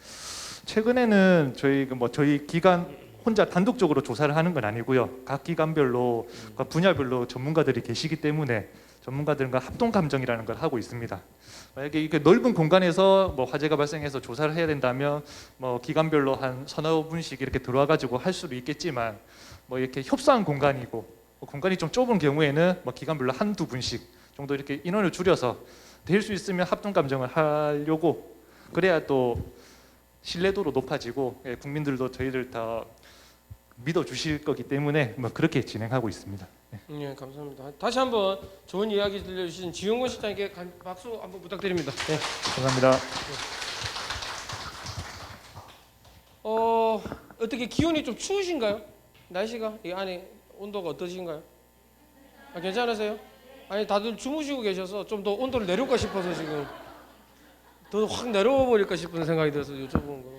최근에는 저희 기관 혼자 단독적으로 조사를 하는 건 아니고요. 각 기관별로 각 분야별로 전문가들이 계시기 때문에 전문가들과 합동 감정이라는 걸 하고 있습니다. 만약에 이렇게 넓은 공간에서 뭐 화재가 발생해서 조사를 해야 된다면 뭐 기관별로 한 서너 분씩 이렇게 들어와 가지고 할 수도 있겠지만, 뭐 이렇게 협소한 공간이고 공간이 좀 좁은 경우에는 뭐 기관별로 한두 분씩 정도 이렇게 인원을 줄여서 될 수 있으면 합동 감정을 하려고, 그래야 또 신뢰도도 높아지고, 예, 국민들도 저희를 다 믿어 주실 거기 때문에 뭐 그렇게 진행하고 있습니다. 네, 감사합니다. 다시 한번 좋은 이야기 들려주신 지용권 실장에게 박수 한번 부탁드립니다. 네. 감사합니다. 어떻게 기온이 좀 추우신가요? 날씨가 이 안에 온도가 어떠신가요? 괜찮으세요? 아니 다들 주무시고 계셔서 좀 더 온도를 내릴까 싶어서 지금 더 확 내려와 버릴까 싶은 생각이 들어서 여쭤보는 거.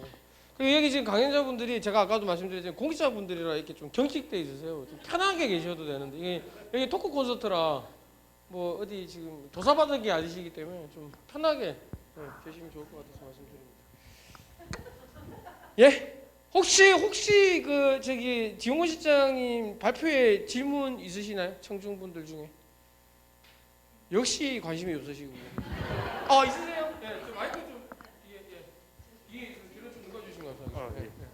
그리고 여기 지금 강연자분들이 제가 아까도 말씀드렸지만 공직자분들이라 이렇게 좀 경직돼 있으세요. 좀 편하게 계셔도 되는데, 이게 여기 토크 콘서트라 뭐 어디 지금 조사받은 게 아니시기 때문에 좀 편하게 계시면 좋을 것 같아서 말씀드립니다. 예? 혹시 그 저기 지용권 실장님 발표에 질문 있으시나요? 청중분들 중에. 역시 관심이 없으시고. 있으세요? 예, 저 마이크 좀 뒤에 뒤로 좀 눌러주시면 감사하겠습니다.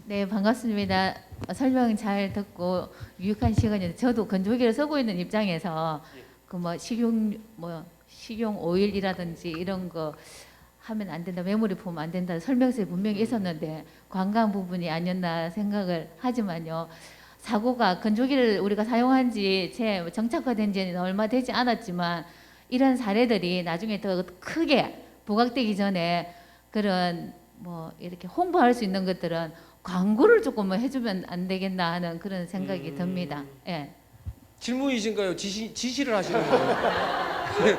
네, 반갑습니다. 설명 잘 듣고 유익한 시간이었는데, 저도 건조기를 쓰고 있는 입장에서 그 뭐 식용 오일이라든지 이런 거 하면 안 된다, 메모리 보면 안 된다 설명서에 분명히 있었는데 관광 부분이 아니었나 생각을 하지만요. 사고가 건조기를 우리가 사용한 지 정착화된 지는 얼마 되지 않았지만, 이런 사례들이 나중에 더 크게 부각되기 전에 그런 뭐 이렇게 홍보할 수 있는 것들은 광고를 조금 해주면 안 되겠나 하는 그런 생각이 듭니다. 예. 질문이신가요? 지시를 하시는 거예요?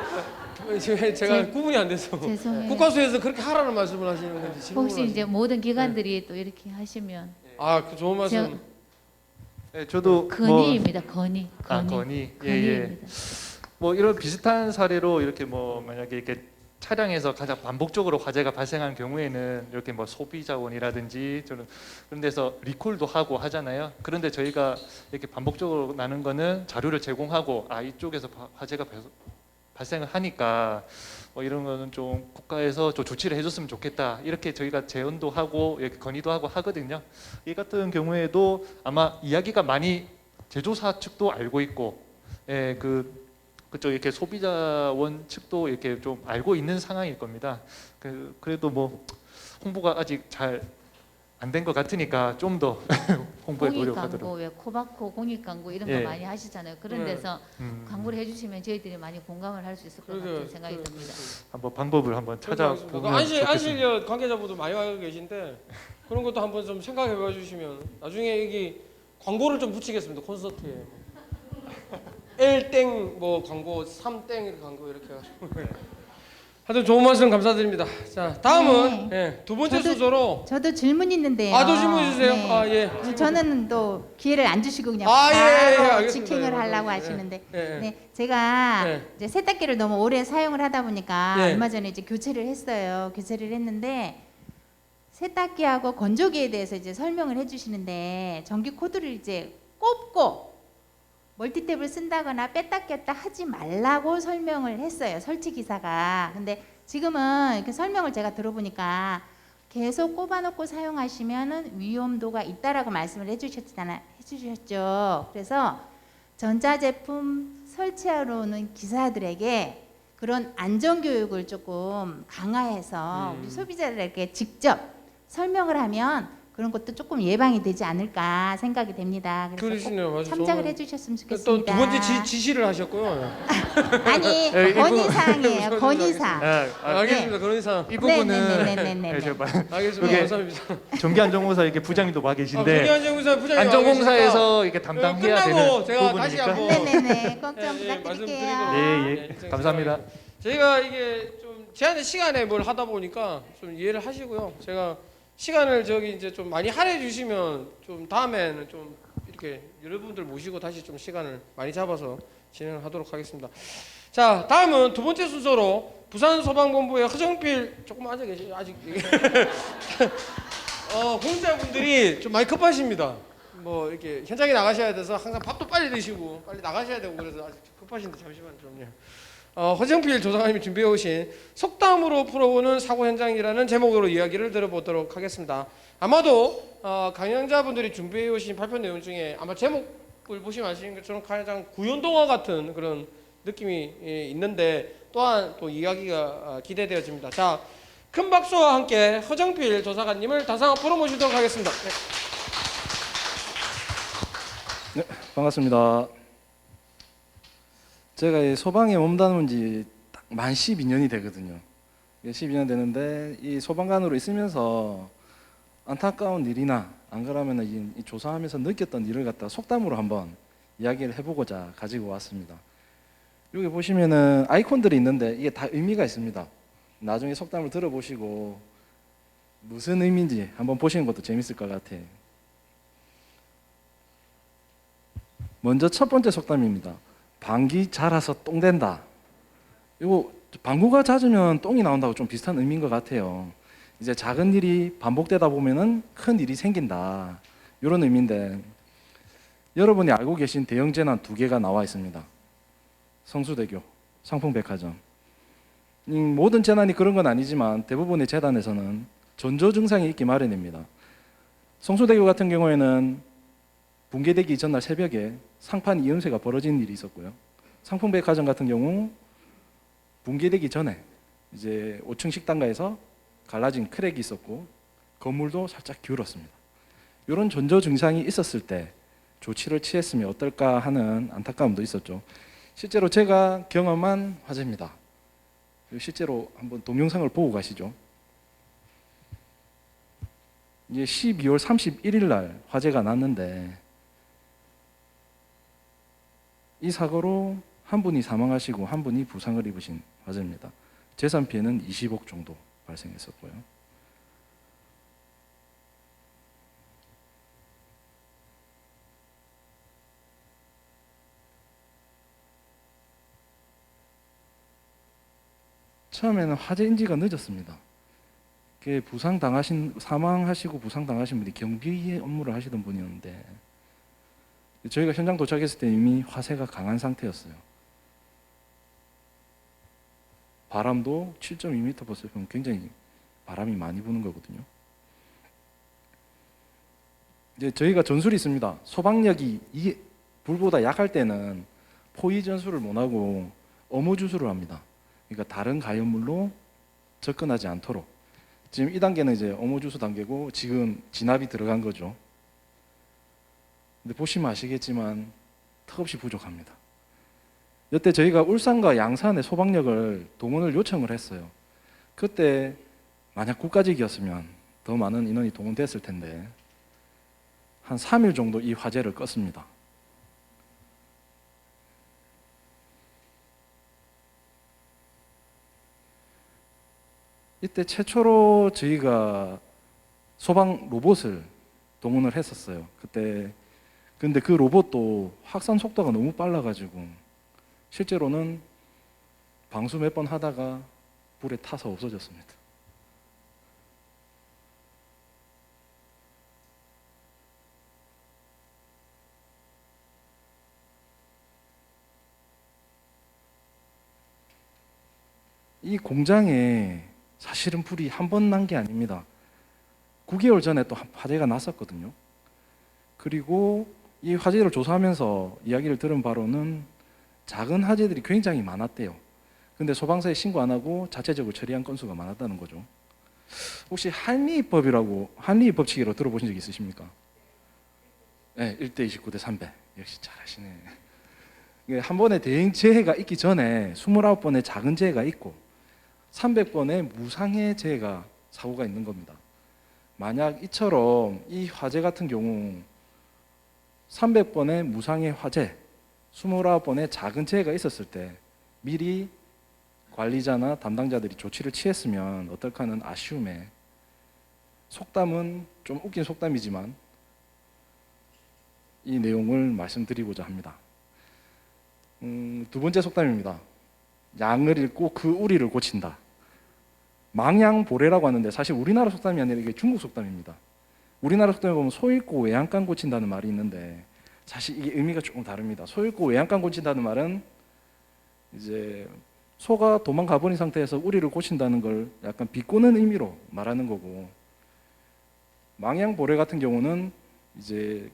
제가 구분이 안 돼서. 죄송해요. 국가수에서 그렇게 하라는 말씀을 하시는 건지 질문을 혹시 이제 하시는 모든 기관들이 또 이렇게 하시면 그 좋은 말씀. 네, 저도 건의입니다. 건의. 건의. 예. 건의입니다. 뭐 이런 비슷한 사례로 이렇게 뭐 만약에 이렇게 차량에서 가장 반복적으로 화재가 발생한 경우에는 이렇게 뭐 소비자원이라든지 저는 그런 데서 리콜도 하고 하잖아요. 그런데 저희가 이렇게 반복적으로 나는 거는 자료를 제공하고, 이쪽에서 화재가 발생을 하니까 뭐 이런 거는 좀 국가에서 좀 조치를 해줬으면 좋겠다, 이렇게 저희가 제언도 하고 이렇게 건의도 하고 하거든요. 이 같은 경우에도 아마 이야기가 많이 제조사 측도 알고 있고, 예, 그쪽 이렇게 소비자원 측도 이렇게 좀 알고 있는 상황일 겁니다. 그래도 뭐 홍보가 아직 잘 안 된 것 같으니까 좀 더 홍보에 공익 노력하도록. 광고, 왜 코바코 공익 광고 이런 거 예. 많이 하시잖아요. 그런 데서 광고를 해주시면 저희들이 많이 공감을 할 수 있을 것 같은 생각이 듭니다. 한번 방법을 한번 찾아보면 안실역 관계자분들 많이 와 계신데, 그런 것도 한번 좀 생각해 봐 주시면 나중에 여기 광고를 좀 붙이겠습니다. 콘서트에 L땡 뭐 광고, 3땡 광고 이렇게 해가지고 하여튼 좋은 말씀 감사드립니다. 자, 다음은 네. 두 번째 저도- 순서로 저도 질문 있는데요. 또 질문 주세요. 네. 예. 저는 또 기회를 안 주시고 그냥 예, 바로 알겠습니다. 직행을 예, 하려고 예, 하시는데, 예, 예. 네, 제가 예. 이제 세탁기를 너무 오래 사용을 하다 보니까 예. 얼마 전에 이제 교체를 했어요. 교체를 했는데 세탁기하고 건조기에 대해서 이제 설명을 해주시는데 전기 코드를 이제 꼽고 멀티탭을 쓴다거나 뺐다 꼈다 하지 말라고 설명을 했어요. 설치 기사가. 근데 지금은 이렇게 설명을 제가 들어보니까 계속 꼽아놓고 사용하시면은 위험도가 있다라고 말씀을 해주셨죠. 그래서 전자제품 설치하러 오는 기사들에게 그런 안전 교육을 조금 강화해서 우리 소비자들에게 직접 설명을 하면 그런 것도 조금 예방이 되지 않을까 생각이 됩니다. 그래서 그러시네요. 꼭 맞아요. 참작을 저는 해주셨으면 또 좋겠습니다. 두 번째 지시를 하셨고요. 아니 건의사항이에요. 건의사항. 알겠습니다. 그런 이상. 이 부분은 네네네네네. 예, 저 말- 알겠습니다. 그게- 감사합니다. 전기안전공사 이렇게 부장님도 와 계신데 분야안전공사 부장님 안전공사에서 이렇게 담당해야 끝나고 되는 제가 다시 부분이니까. 한번 네네네. 꼭 좀 예, 부탁드릴게요. 말씀드리도록. 예, 감사합니다. 저희가 이게 좀 제한된 시간에 뭘 하다 보니까 좀 이해를 하시고요. 제가 시간을 이제 좀 많이 할애해 주시면 좀 다음에는 좀 이렇게 여러분들 모시고 다시 좀 시간을 많이 잡아서 진행을 하도록 하겠습니다. 자, 다음은 두 번째 순서로 부산 소방본부의 허정필 조금 앉아 계시죠? 아직 공직자분들이 좀 많이 급하십니다. 뭐 이렇게 현장에 나가셔야 돼서 항상 밥도 빨리 드시고 빨리 나가셔야 되고 그래서 아직 급하신데 잠시만 좀요. 허정필 조사관님이 준비해 오신 속담으로 풀어보는 사고 현장이라는 제목으로 이야기를 들어보도록 하겠습니다. 아마도 강연자분들이 준비해 오신 발표 내용 중에 아마 제목을 보시면 아시는 것처럼 가장 구연동화 같은 그런 느낌이 있는데 또한 또 이야기가 기대되어집니다. 자, 큰 박수와 함께 허정필 조사관님을 단상 앞으로 모시도록 하겠습니다. 네. 반갑습니다. 제가 이 소방에 몸담은 지 딱 만 12년이 되거든요. 12년 되는데 이 소방관으로 있으면서 안타까운 일이나 안 그러면 이 조사하면서 느꼈던 일을 갖다 속담으로 한번 이야기를 해보고자 가지고 왔습니다. 여기 보시면은 아이콘들이 있는데 이게 다 의미가 있습니다. 나중에 속담을 들어보시고 무슨 의미인지 한번 보시는 것도 재밌을 것 같아요. 먼저 첫 번째 속담입니다. 방귀 자라서 똥 된다. 이거 방구가 잦으면 똥이 나온다고 좀 비슷한 의미인 것 같아요. 이제 작은 일이 반복되다 보면은 큰 일이 생긴다. 이런 의미인데 여러분이 알고 계신 대형 재난 두 개가 나와 있습니다. 성수대교, 상풍백화점. 모든 재난이 그런 건 아니지만 대부분의 재난에서는 전조 증상이 있기 마련입니다. 성수대교 같은 경우에는 붕괴되기 전날 새벽에 상판 이음새가 벌어진 일이 있었고요. 상풍백화점 같은 경우 붕괴되기 전에 이제 5층 식당가에서 갈라진 크랙이 있었고 건물도 살짝 기울었습니다. 이런 전조 증상이 있었을 때 조치를 취했으면 어떨까 하는 안타까움도 있었죠. 실제로 제가 경험한 화재입니다. 실제로 한번 동영상을 보고 가시죠. 이제 12월 31일 날 화재가 났는데 이 사고로 한 분이 사망하시고 한 분이 부상을 입으신 화재입니다. 재산 피해는 20억 정도 발생했었고요. 처음에는 화재 인지가 늦었습니다. 사망하시고 부상당하신 분이 경비 업무를 하시던 분이었는데 저희가 현장 도착했을 때 이미 화재가 강한 상태였어요. 바람도 7.2m 보면 굉장히 바람이 많이 부는 거거든요. 이제 저희가 전술이 있습니다. 소방력이 이 불보다 약할 때는 포위 전술을 못 하고 어무 주술을 합니다. 그러니까 다른 가연물로 접근하지 않도록. 지금 2단계는 이제 어무 주수 단계고 지금 진압이 들어간 거죠. 근데 보시면 아시겠지만 턱없이 부족합니다. 이때 저희가 울산과 양산의 소방력을 동원을 요청을 했어요. 그때 만약 국가직이었으면 더 많은 인원이 동원됐을 텐데 한 3일 정도 이 화재를 껐습니다. 이때 최초로 저희가 소방 로봇을 동원을 했었어요. 그때 근데 그 로봇도 확산 속도가 너무 빨라가지고 실제로는 방수 몇 번 하다가 불에 타서 없어졌습니다. 이 공장에 사실은 불이 한 번 난 게 아닙니다. 9개월 전에 또 화재가 났었거든요. 그리고 이 화재를 조사하면서 이야기를 들은 바로는 작은 화재들이 굉장히 많았대요. 근데 소방서에 신고 안 하고 자체적으로 처리한 건수가 많았다는 거죠. 혹시 한리입 법칙으로 들어보신 적 있으십니까? 네, 1대 29대 300. 역시 잘하시네. 한 번의 대형 재해가 있기 전에 29번의 작은 재해가 있고 300번의 무상해 재해가 사고가 있는 겁니다. 만약 이처럼 이 화재 같은 경우 300번의 무상해 화재, 29번의 작은 재해가 있었을 때 미리 관리자나 담당자들이 조치를 취했으면 어떨까 하는 아쉬움에 속담은 좀 웃긴 속담이지만 이 내용을 말씀드리고자 합니다. 두 번째 속담입니다. 양을 잃고 그 우리를 고친다. 망양보래라고 하는데 사실 우리나라 속담이 아니라 이게 중국 속담입니다. 우리나라 속담에 보면 소 잃고 외양간 고친다는 말이 있는데 사실 이게 의미가 조금 다릅니다. 소 잃고 외양간 고친다는 말은 이제 소가 도망가 버린 상태에서 우리를 고친다는 걸 약간 비꼬는 의미로 말하는 거고, 망양보래 같은 경우는 이제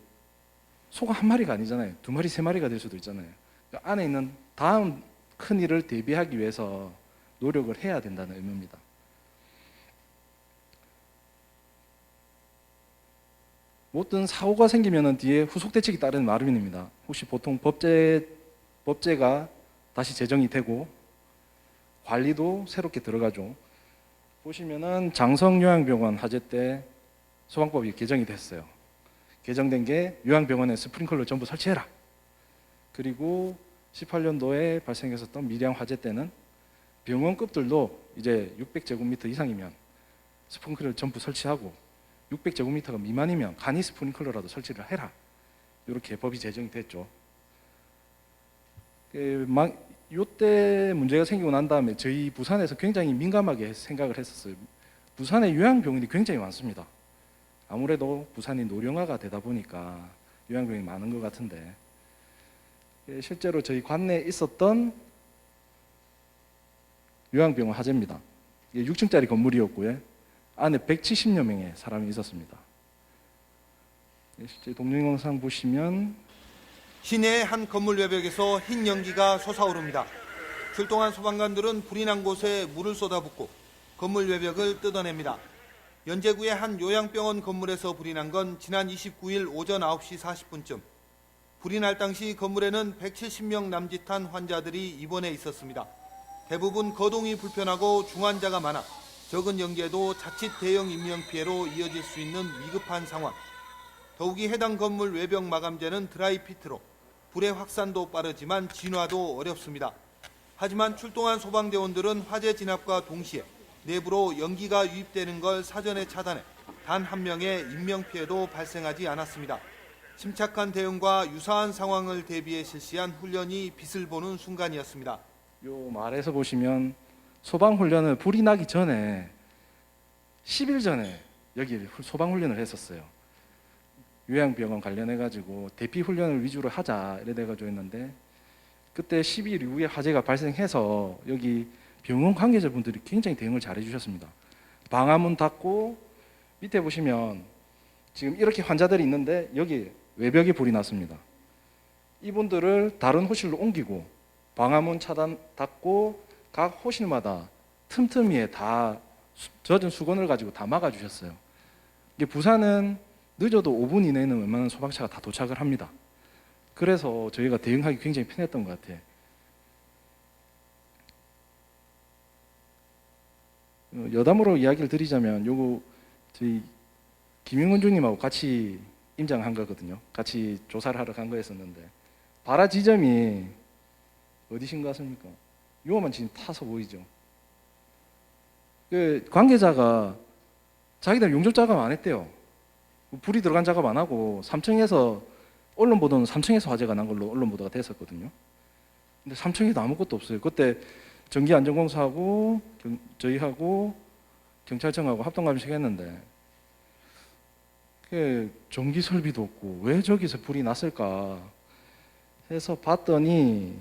소가 한 마리가 아니잖아요. 두 마리, 세 마리가 될 수도 있잖아요. 그러니까 안에 있는 다음 큰 일을 대비하기 위해서 노력을 해야 된다는 의미입니다. 모든 사고가 생기면 뒤에 후속 대책이 따르는 마련입니다. 혹시 보통 법제가 다시 제정이 되고 관리도 새롭게 들어가죠. 보시면은 장성요양병원 화재 때 소방법이 개정이 됐어요. 개정된 게 요양병원에 스프링클러 전부 설치해라. 그리고 18년도에 발생했었던 밀양 화재 때는 병원급들도 이제 600제곱미터 이상이면 스프링클러 전부 설치하고 600제곱미터가 미만이면 간이 스프링클러라도 설치를 해라. 이렇게 법이 제정이 됐죠. 이때 문제가 생기고 난 다음에 저희 부산에서 굉장히 민감하게 생각을 했었어요. 부산에 요양병원이 굉장히 많습니다. 아무래도 부산이 노령화가 되다 보니까 요양병원이 많은 것 같은데 실제로 저희 관내에 있었던 요양병원 화재입니다. 이게 6층짜리 건물이었고요. 안에 170여 명의 사람이 있었습니다. 실제 동영상 보시면 시내의 한 건물 외벽에서 흰 연기가 솟아오릅니다. 출동한 소방관들은 불이 난 곳에 물을 쏟아붓고 건물 외벽을 뜯어냅니다. 연제구의 한 요양병원 건물에서 불이 난 건 지난 29일 오전 9시 40분쯤. 불이 날 당시 건물에는 170명 남짓한 환자들이 입원해 있었습니다. 대부분 거동이 불편하고 중환자가 많아 적은 연기에도 자칫 대형 인명피해로 이어질 수 있는 위급한 상황. 더욱이 해당 건물 외벽 마감재는 드라이피트로 불의 확산도 빠르지만 진화도 어렵습니다. 하지만 출동한 소방대원들은 화재 진압과 동시에 내부로 연기가 유입되는 걸 사전에 차단해 단 한 명의 인명피해도 발생하지 않았습니다. 침착한 대응과 유사한 상황을 대비해 실시한 훈련이 빛을 보는 순간이었습니다. 요 말에서 보시면 소방훈련을 불이 나기 전에 10일 전에 여기 소방훈련을 했었어요. 요양병원 관련해가지고 대피훈련을 위주로 하자 이래 돼가지고 했는데 그때 10일 이후에 화재가 발생해서 여기 병원 관계자분들이 굉장히 대응을 잘 해주셨습니다. 방화문 닫고 밑에 보시면 지금 이렇게 환자들이 있는데 여기 외벽에 불이 났습니다. 이분들을 다른 호실로 옮기고 방화문 차단 닫고 각 호실마다 틈틈이에 다 젖은 수건을 가지고 다 막아주셨어요. 이게 부산은 늦어도 5분 이내에는 웬만한 소방차가 다 도착을 합니다. 그래서 저희가 대응하기 굉장히 편했던 것 같아요. 여담으로 이야기를 드리자면 요거 저희 김영건 중님하고 같이 임장한 거거든요. 같이 조사를 하러 간 거였었는데 발화 지점이 어디신 것 같습니까? 요거만 지금 타서 보이죠. 그 관계자가 자기들 용접 작업 안 했대요. 불이 들어간 작업 안 하고 3층에서 언론 보도는 3층에서 화재가 난 걸로 언론 보도가 됐었거든요. 근데 3층에도 아무것도 없어요. 그때 전기안전공사하고 저희하고 경찰청하고 합동감식했는데 전기 설비도 없고 왜 저기서 불이 났을까 해서 봤더니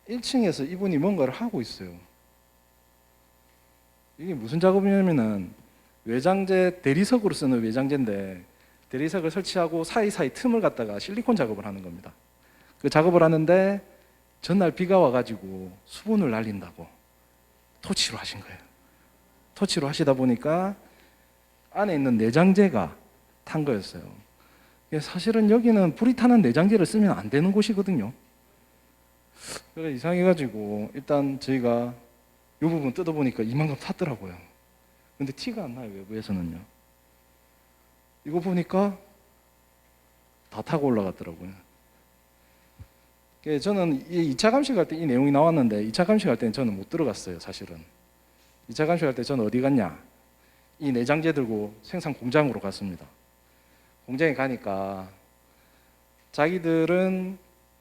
1층에서 이분이 뭔가를 하고 있어요. 이게 무슨 작업이냐면은 외장재, 대리석으로 쓰는 외장재인데 대리석을 설치하고 사이사이 틈을 갖다가 실리콘 작업을 하는 겁니다. 그 작업을 하는데 전날 비가 와가지고 수분을 날린다고 토치로 하신 거예요. 토치로 하시다 보니까 안에 있는 내장재가 탄 거였어요. 사실은 여기는 불이 타는 내장재를 쓰면 안 되는 곳이거든요. 그래 이상해가지고 일단 저희가 이 부분 뜯어보니까 이만큼 탔더라고요. 근데 티가 안 나요, 외부에서는요. 이거 보니까 다 타고 올라갔더라고요. 저는 이 2차 감식할 때 이 내용이 나왔는데 2차 감식할 때는 저는 못 들어갔어요, 사실은. 2차 감식할 때 저는 어디 갔냐? 이 내장재 들고 생산 공장으로 갔습니다. 공장에 가니까 자기들은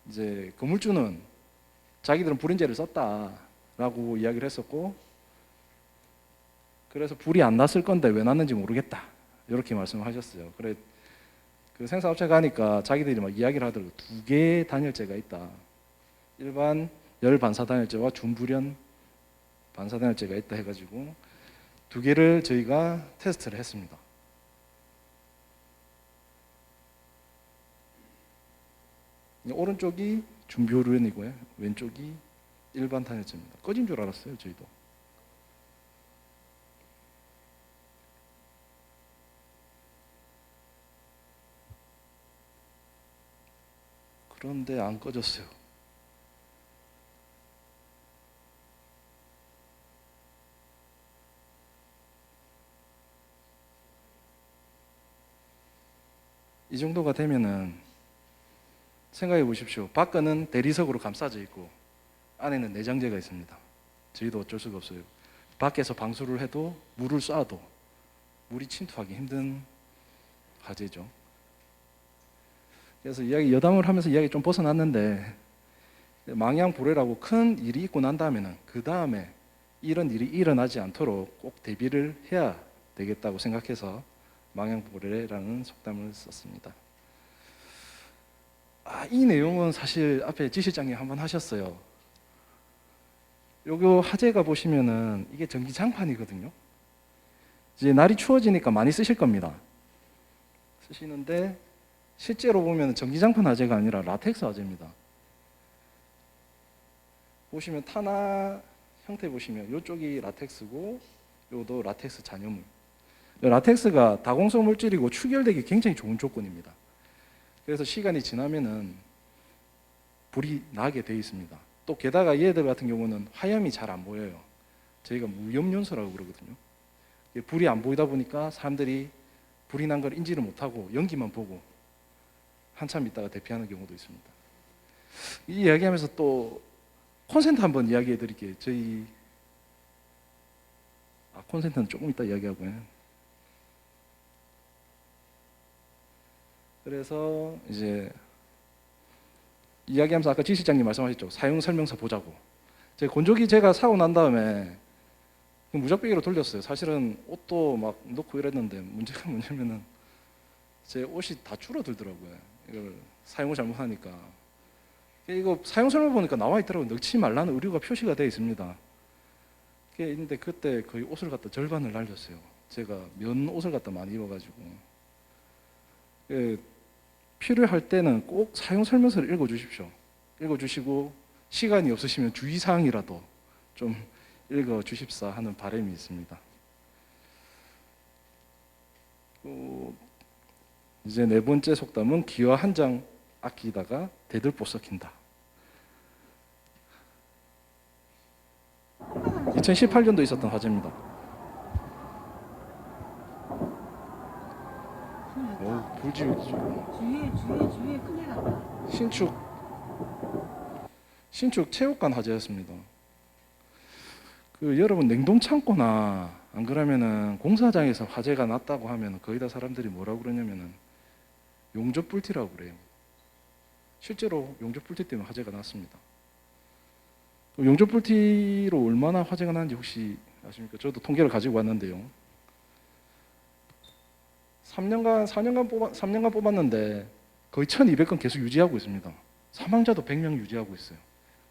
이제 건물주는 자기들은 불인재를 썼다라고 이야기를 했었고, 그래서 불이 안 났을 건데 왜 났는지 모르겠다 이렇게 말씀을 하셨어요. 그래 그 생산업체 가니까 자기들이 막 이야기를 하더라고요. 2개의 단열재가 있다. 일반 열 반사 단열재와 준불연 반사 단열재가 있다 해가지고 2개를 저희가 테스트를 했습니다. 오른쪽이 준불연이고요, 왼쪽이 일반 단열재입니다. 꺼진 줄 알았어요, 저희도. 그런데 안 꺼졌어요. 이 정도가 되면은 생각해 보십시오. 밖은 대리석으로 감싸져 있고 안에는 내장재가 있습니다. 저희도 어쩔 수가 없어요. 밖에서 방수를 해도 물을 쏴도 물이 침투하기 힘든 화재죠. 그래서 여담을 하면서 이야기 좀 벗어났는데, 망향불회라고 큰 일이 있고 난 다음에는 그 다음에 이런 일이 일어나지 않도록 꼭 대비를 해야 되겠다고 생각해서 망향불회라는 속담을 썼습니다. 이 내용은 사실 앞에 지실장님 한번 하셨어요. 요거 화재가 보시면은 이게 전기장판이거든요. 이제 날이 추워지니까 많이 쓰실 겁니다. 쓰시는데 실제로 보면 전기장판 화재가 아니라 라텍스 화재입니다. 보시면 탄화 형태 보시면 이쪽이 라텍스고 요도 라텍스 잔여물. 라텍스가 다공성 물질이고 추결되기 굉장히 좋은 조건입니다. 그래서 시간이 지나면은 불이 나게 돼 있습니다. 또 게다가 얘들 같은 경우는 화염이 잘 안 보여요. 저희가 무염연소라고 그러거든요. 불이 안 보이다 보니까 사람들이 불이 난 걸 인지를 못하고 연기만 보고 한참 있다가 대피하는 경우도 있습니다. 이 이야기하면서 또 콘센트 한번 이야기해 드릴게요. 저희 콘센트는 조금 이따 이야기하고요. 그래서 이제 이야기하면서 아까 지 실장님 말씀하셨죠. 사용 설명서 보자고. 건조기 제가 사고 난 다음에 무작위로 돌렸어요. 사실은 옷도 막 넣고 이랬는데 문제가 뭐냐면은 제 옷이 다 줄어들더라고요. 이걸 사용을 잘못하니까. 이거 사용 설명 보니까 나와 있더라고요. 넣지 말라는 의료가 표시가 되어 있습니다. 근데 그때 거의 옷을 갖다 절반을 날렸어요. 제가 면 옷을 갖다 많이 입어가지고. 필요할 때는 꼭 사용 설명서를 읽어주십시오. 읽어주시고 시간이 없으시면 주의사항이라도 좀 읽어주십사 하는 바람이 있습니다. 이제 네 번째 속담은 기와 한 장 아끼다가 대들보 썩힌다. 2018년도 있었던 화재입니다. 불지옥이죠. 주위에 큰일 났다. 신축 체육관 화재였습니다. 그 여러분 냉동 창고나 안 그러면은 공사장에서 화재가 났다고 하면 거의 다 사람들이 뭐라고 그러냐면은 용접 불티라고 그래요. 실제로 용접 불티 때문에 화재가 났습니다. 용접 불티로 얼마나 화재가 나는지 혹시 아십니까? 저도 통계를 가지고 왔는데요. 3년간 뽑았는데 거의 1,200건 계속 유지하고 있습니다. 사망자도 100명 유지하고 있어요.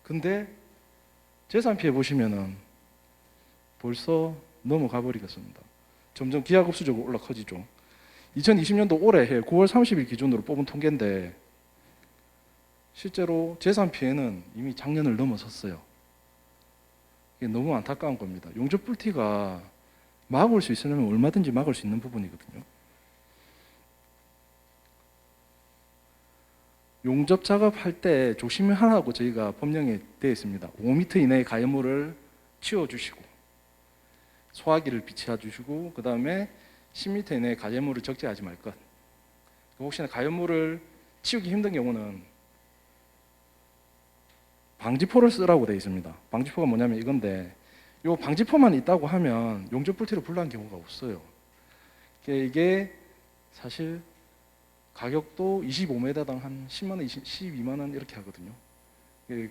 근데 재산 피해 보시면은 벌써 넘어가 버리겠습니다. 점점 기하급수적으로 올라 커지죠. 2020년도 올해 9월 30일 기준으로 뽑은 통계인데 실제로 재산 피해는 이미 작년을 넘어섰어요. 이게 너무 안타까운 겁니다. 용접 불티가 막을 수 있으려면 얼마든지 막을 수 있는 부분이거든요. 용접 작업할 때 조심하라고 저희가 법령에 되어 있습니다. 5m 이내의 가연물을 치워주시고 소화기를 비치해 주시고 그 다음에 10m 이내의 가연물을 적재하지 말 것. 혹시나 가연물을 치우기 힘든 경우는 방지포를 쓰라고 되어 있습니다. 방지포가 뭐냐면 이건데 이 방지포만 있다고 하면 용접 불티로 불난 경우가 없어요. 이게 사실 가격도 25m당 한 10만 원, 12만 원 이렇게 하거든요. 그래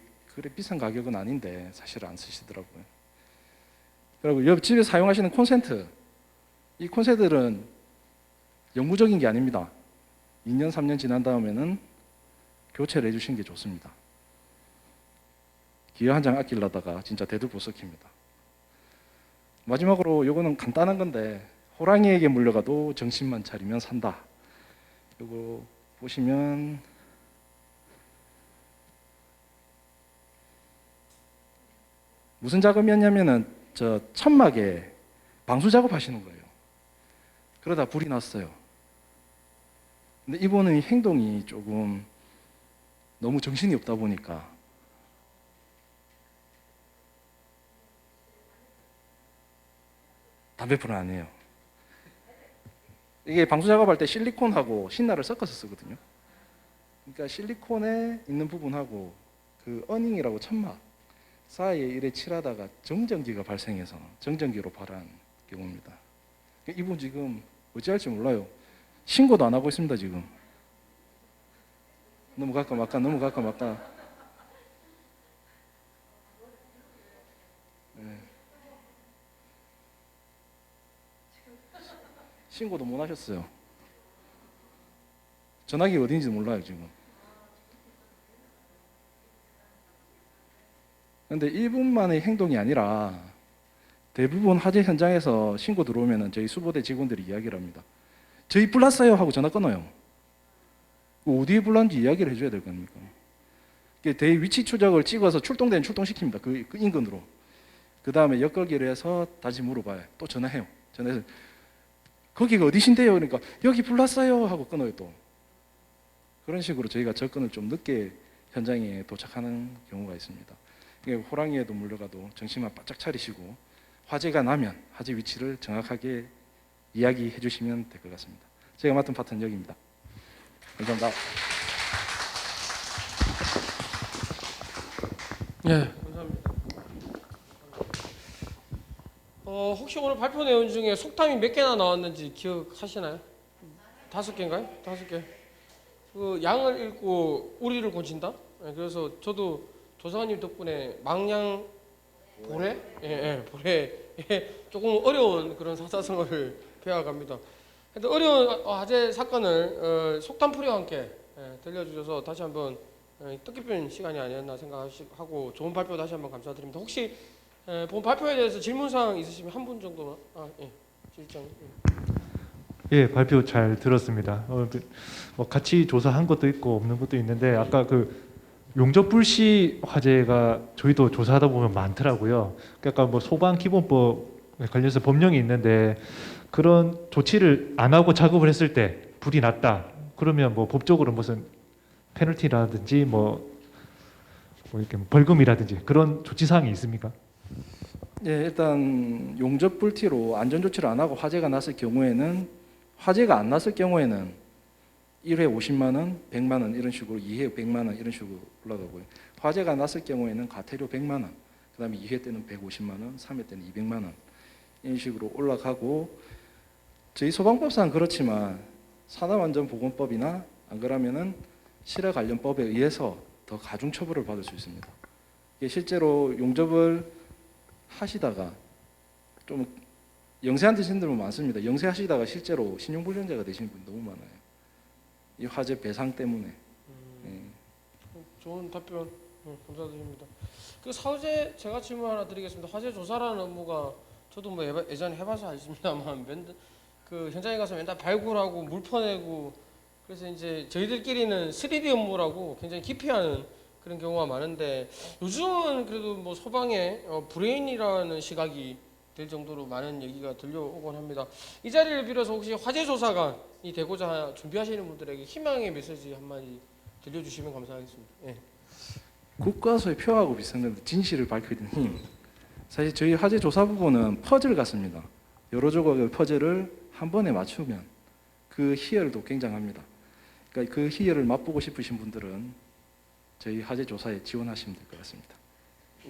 비싼 가격은 아닌데 사실 안 쓰시더라고요. 그리고 옆 집에 사용하시는 콘센트, 이 콘센트들은 영구적인 게 아닙니다. 2년, 3년 지난 다음에는 교체를 해주시는 게 좋습니다. 기어 한 장 아끼려다가 진짜 대들보 썩힙니다. 마지막으로 요거는 간단한 건데 호랑이에게 물려가도 정신만 차리면 산다. 요거 보시면 무슨 작업이었냐면은 저 천막에 방수 작업하시는 거예요. 그러다 불이 났어요. 근데 이분의 행동이 조금 너무 정신이 없다 보니까 담배불은 아니에요. 이게 방수 작업할 때 실리콘하고 신나를 섞어서 쓰거든요. 그러니까 실리콘에 있는 부분하고 그 어닝이라고 천막 사이에 이래 칠하다가 정전기가 발생해서 정전기로 발한 경우입니다. 이분 지금 어찌할지 몰라요. 신고도 안 하고 있습니다 지금. 넘어갈까 말까 넘어갈까 말까. 네. 신고도 못 하셨어요. 전화기 어딘지 몰라요 지금. 근데 이분만의 행동이 아니라 대부분 화재 현장에서 신고 들어오면 저희 수보대 직원들이 이야기를 합니다. 저희 불났어요 하고 전화 끊어요. 어디에 불났는지 이야기를 해줘야 될 겁니까? 대위 위치 추적을 찍어서 출동되는 출동시킵니다. 그 인근으로. 그 다음에 엮어기를 해서 다시 물어봐요. 또 전화해요. 전화해서 거기가 어디신데요? 그러니까 여기 불났어요 하고 끊어요 또. 그런 식으로 저희가 접근을 좀 늦게 현장에 도착하는 경우가 있습니다. 호랑이에도 물려가도 정신만 바짝 차리시고 화재가 나면 화재 위치를 정확하게 이야기해 주시면 될 것 같습니다. 제가 맡은 파트는 여기입니다. 감사합니다. 네, 감사합니다. 혹시 오늘 발표 내용 중에 속담이 몇 개나 나왔는지 기억하시나요? 5개인가요? 5개. 그 양을 읽고 우리를 고친다. 네, 그래서 저도 조사관님 덕분에 망양 보례, 보례 조금 어려운 그런 사자성어를 배워갑니다. 근데 어려운 화재 사건을 속담풀이와 함께 들려주셔서 다시 한번 뜻깊은 시간이 아니었나 생각하고 좋은 발표 다시 한번 감사드립니다. 혹시 본 발표에 대해서 질문사항 있으시면 한 분 정도만. 실장. 예, 발표 잘 들었습니다. 뭐 같이 조사한 것도 있고 없는 것도 있는데 아까 그 용접 불시 화재가 저희도 조사하다 보면 많더라고요. 그러니까 뭐 소방 기본법 관련해서 법령이 있는데 그런 조치를 안 하고 작업을 했을 때 불이 났다. 그러면 뭐 법적으로 무슨 페널티라든지 뭐 이렇게 벌금이라든지 그런 조치 사항이 있습니까? 예, 일단 용접 불티로 안전 조치를 안 하고 화재가 났을 경우에는 화재가 안 났을 경우에는 1회 50만 원, 100만 원 이런 식으로 2회 100만 원 이런 식으로 올라가고요. 화재가 났을 경우에는 과태료 100만 원, 그다음에 2회 때는 150만 원, 3회 때는 200만 원 이런 식으로 올라가고 저희 소방법상 그렇지만 산업안전보건법이나 안 그러면은 실외 관련법에 의해서 더 가중 처벌을 받을 수 있습니다. 이게 실제로 용접을 하시다가 좀 영세한 되시는 분들 많습니다. 영세하시다가 실제로 신용불량자가 되시는 분이 너무 많아요. 이 화재 배상 때문에. 예. 좋은 답변 감사드립니다. 그 화재 제가 질문 하나 드리겠습니다. 화재 조사라는 업무가 저도 뭐 예전에 해봐서 알겠습니다만 그 현장에 가서 맨날 발굴하고 물 퍼내고 그래서 이제 저희들끼리는 3D 업무라고 굉장히 기피하는 그런 경우가 많은데 요즘은 그래도 뭐 소방의 브레인이라는 시각이 될 정도로 많은 얘기가 들려오곤 합니다. 이 자리를 빌어서 혹시 화재 조사가 이 되고자 준비하시는 분들에게 희망의 메시지 한마디 들려주시면 감사하겠습니다. 예. 국가서의 표하고 비슷한 건데 진실을 밝혀야 되는 힘. 사실 저희 화재 조사 부분은 퍼즐 같습니다. 여러 조각의 퍼즐을 한 번에 맞추면 그 희열도 굉장합니다. 그러니까 그 희열을 맛보고 싶으신 분들은 저희 화재 조사에 지원하시면 될 것 같습니다.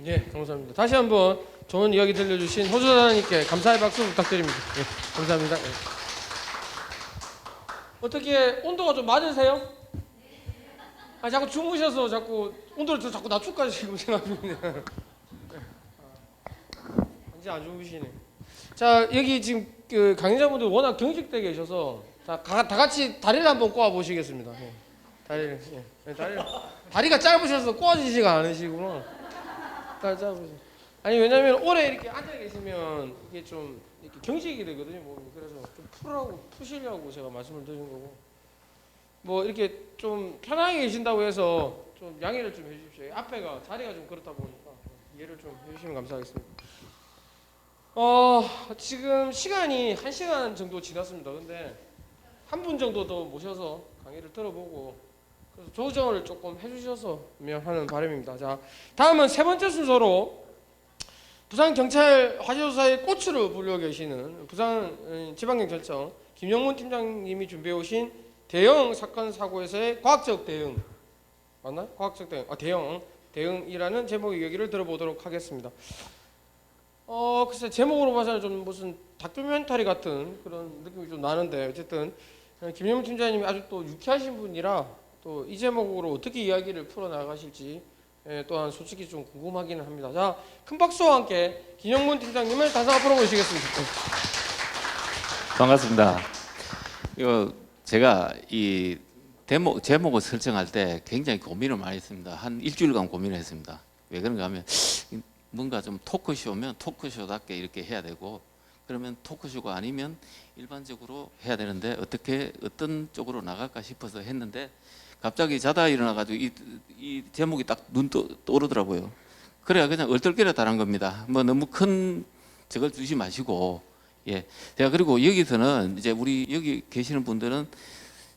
예, 감사합니다. 다시 한번 좋은 이야기 들려주신 호주단장님께 감사의 박수 부탁드립니다. 예, 감사합니다. 예. 어떻게 온도가 좀 맞으세요? 아, 자꾸 주무셔서 자꾸 온도를 자꾸 낮출까 지금 생각 중이네요. 이제 안 주무시네. 자, 여기 지금 그 강의자분들 워낙 경직돼 계셔서 다 같이 다리를 한번 꼬아 보시겠습니다. 예. 다리를, 예. 다리가 짧으셔서 꼬아지지가 않으시구나. 아니 왜냐면 오래 이렇게 앉아 계시면 이게 좀 이렇게 경직이 되거든요 몸이. 그래서 좀 푸시려고 제가 말씀을 드린 거고 뭐 이렇게 좀 편하게 계신다고 해서 좀 양해를 좀 해주십시오. 앞에가 자리가 좀 그렇다 보니까 이해를 좀 해주시면 감사하겠습니다. 지금 시간이 1시간 정도 지났습니다. 근데 한 분 정도 더 모셔서 강의를 들어보고 그래서 조정을 조금 해주셨으면 하는 바람입니다. 자, 다음은 세 번째 순서로 부산경찰 화재조사의 꽃으로 불려 계시는 부산 지방경찰청 김영문 팀장님이 준비해 오신 대형 사건 사고에서의 과학적 대응 맞나요? 과학적 대응, 대형 대응이라는 제목의 얘기를 들어보도록 하겠습니다. 글쎄 제목으로 봐서는 좀 무슨 다큐멘터리 같은 그런 느낌이 좀 나는데 어쨌든 김영문 팀장님이 아주 또 유쾌하신 분이라 또 이 제목으로 어떻게 이야기를 풀어나가실지 또한 솔직히 좀 궁금하기는 합니다. 자, 큰 박수와 함께 김영문 팀장님을 단상 앞으로 모시겠습니다. 반갑습니다. 이거 제가 이 제목을 설정할 때 굉장히 고민을 많이 했습니다. 한 일주일간 고민을 했습니다. 왜 그런가 하면 뭔가 좀 토크쇼면 토크쇼답게 이렇게 해야 되고 그러면 토크쇼가 아니면 일반적으로 해야 되는데 어떤 쪽으로 나갈까 싶어서 했는데 갑자기 자다 일어나가지고 이 제목이 딱 눈 떠오르더라고요. 그래야 그냥 얼떨결에 달한 겁니다. 뭐 너무 큰 저걸 주지 마시고 예. 제가 그리고 여기서는 이제 우리 여기 계시는 분들은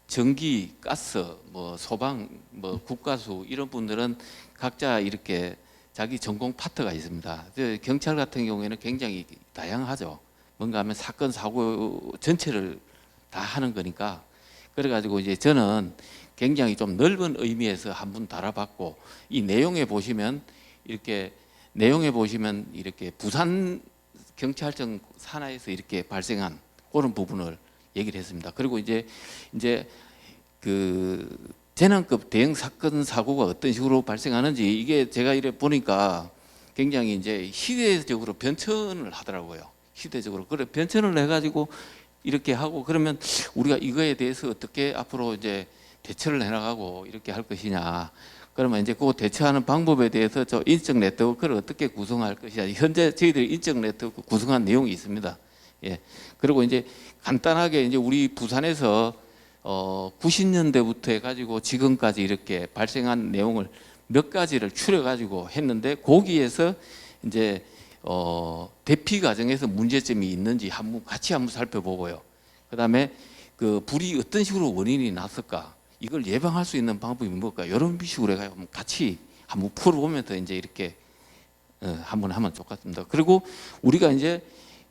전기, 가스, 뭐 소방, 뭐 국가수 이런 분들은 각자 이렇게 자기 전공 파트가 있습니다. 경찰 같은 경우에는 굉장히 다양하죠. 뭔가 하면 사건 사고 전체를 다 하는 거니까 그래가지고 이제 저는 굉장히 좀 넓은 의미에서 한번 달아봤고 이 내용에 보시면 이렇게 부산 경찰청 산하에서 이렇게 발생한 그런 부분을 얘기를 했습니다. 그리고 이제 그 재난급 대형 사건 사고가 어떤 식으로 발생하는지 이게 제가 이래 보니까 굉장히 이제 시대적으로 변천을 하더라고요. 시대적으로 그래 변천을 해가지고 이렇게 하고 그러면 우리가 이거에 대해서 어떻게 앞으로 이제 대처를 해나가고 이렇게 할 것이냐. 그러면 이제 그 대처하는 방법에 대해서 저 인적 네트워크를 어떻게 구성할 것이냐. 현재 저희들이 인적 네트워크 구성한 내용이 있습니다. 예. 그리고 이제 간단하게 이제 우리 부산에서 90년대부터 해가지고 지금까지 이렇게 발생한 내용을 몇 가지를 추려가지고 했는데 거기에서 이제 대피 과정에서 문제점이 있는지 같이 한번 살펴보고요. 그다음에 그 불이 어떤 식으로 원인이 났을까? 이걸 예방할 수 있는 방법이 뭘까? 이런 식으로 해가지고 같이 한번 풀어보면서 이제 이렇게 한번 하면 좋겠습니다. 그리고 우리가 이제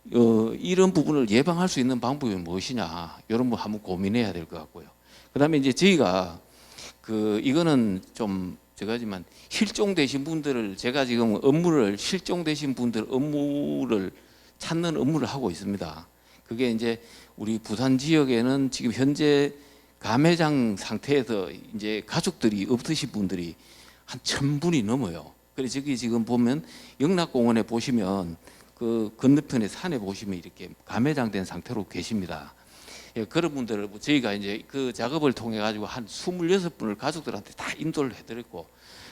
이런 부분을 예방할 수 있는 방법이 무엇이냐? 이런 거 한번 고민해야 될 것 같고요. 그다음에 이제 저희가 이거는 좀 저거지만 실종되신 분들을 제가 지금 실종되신 분들 업무를 찾는 업무를 하고 있습니다. 그게 이제 우리 부산 지역에는 지금 현재 감회장 상태에서 이제 가족들이 없으신 분들이 한 1,000분이 넘어요. 그래서 저기 지금 보면 영락공원에 보시면 그 건너편에 산에 보시면 이렇게 감회장된 상태로 계십니다. 예, 그런 분들을 저희가 이제 그 작업을 통해 가지고 한 26분을 가족들한테 다 인도를 해드렸고,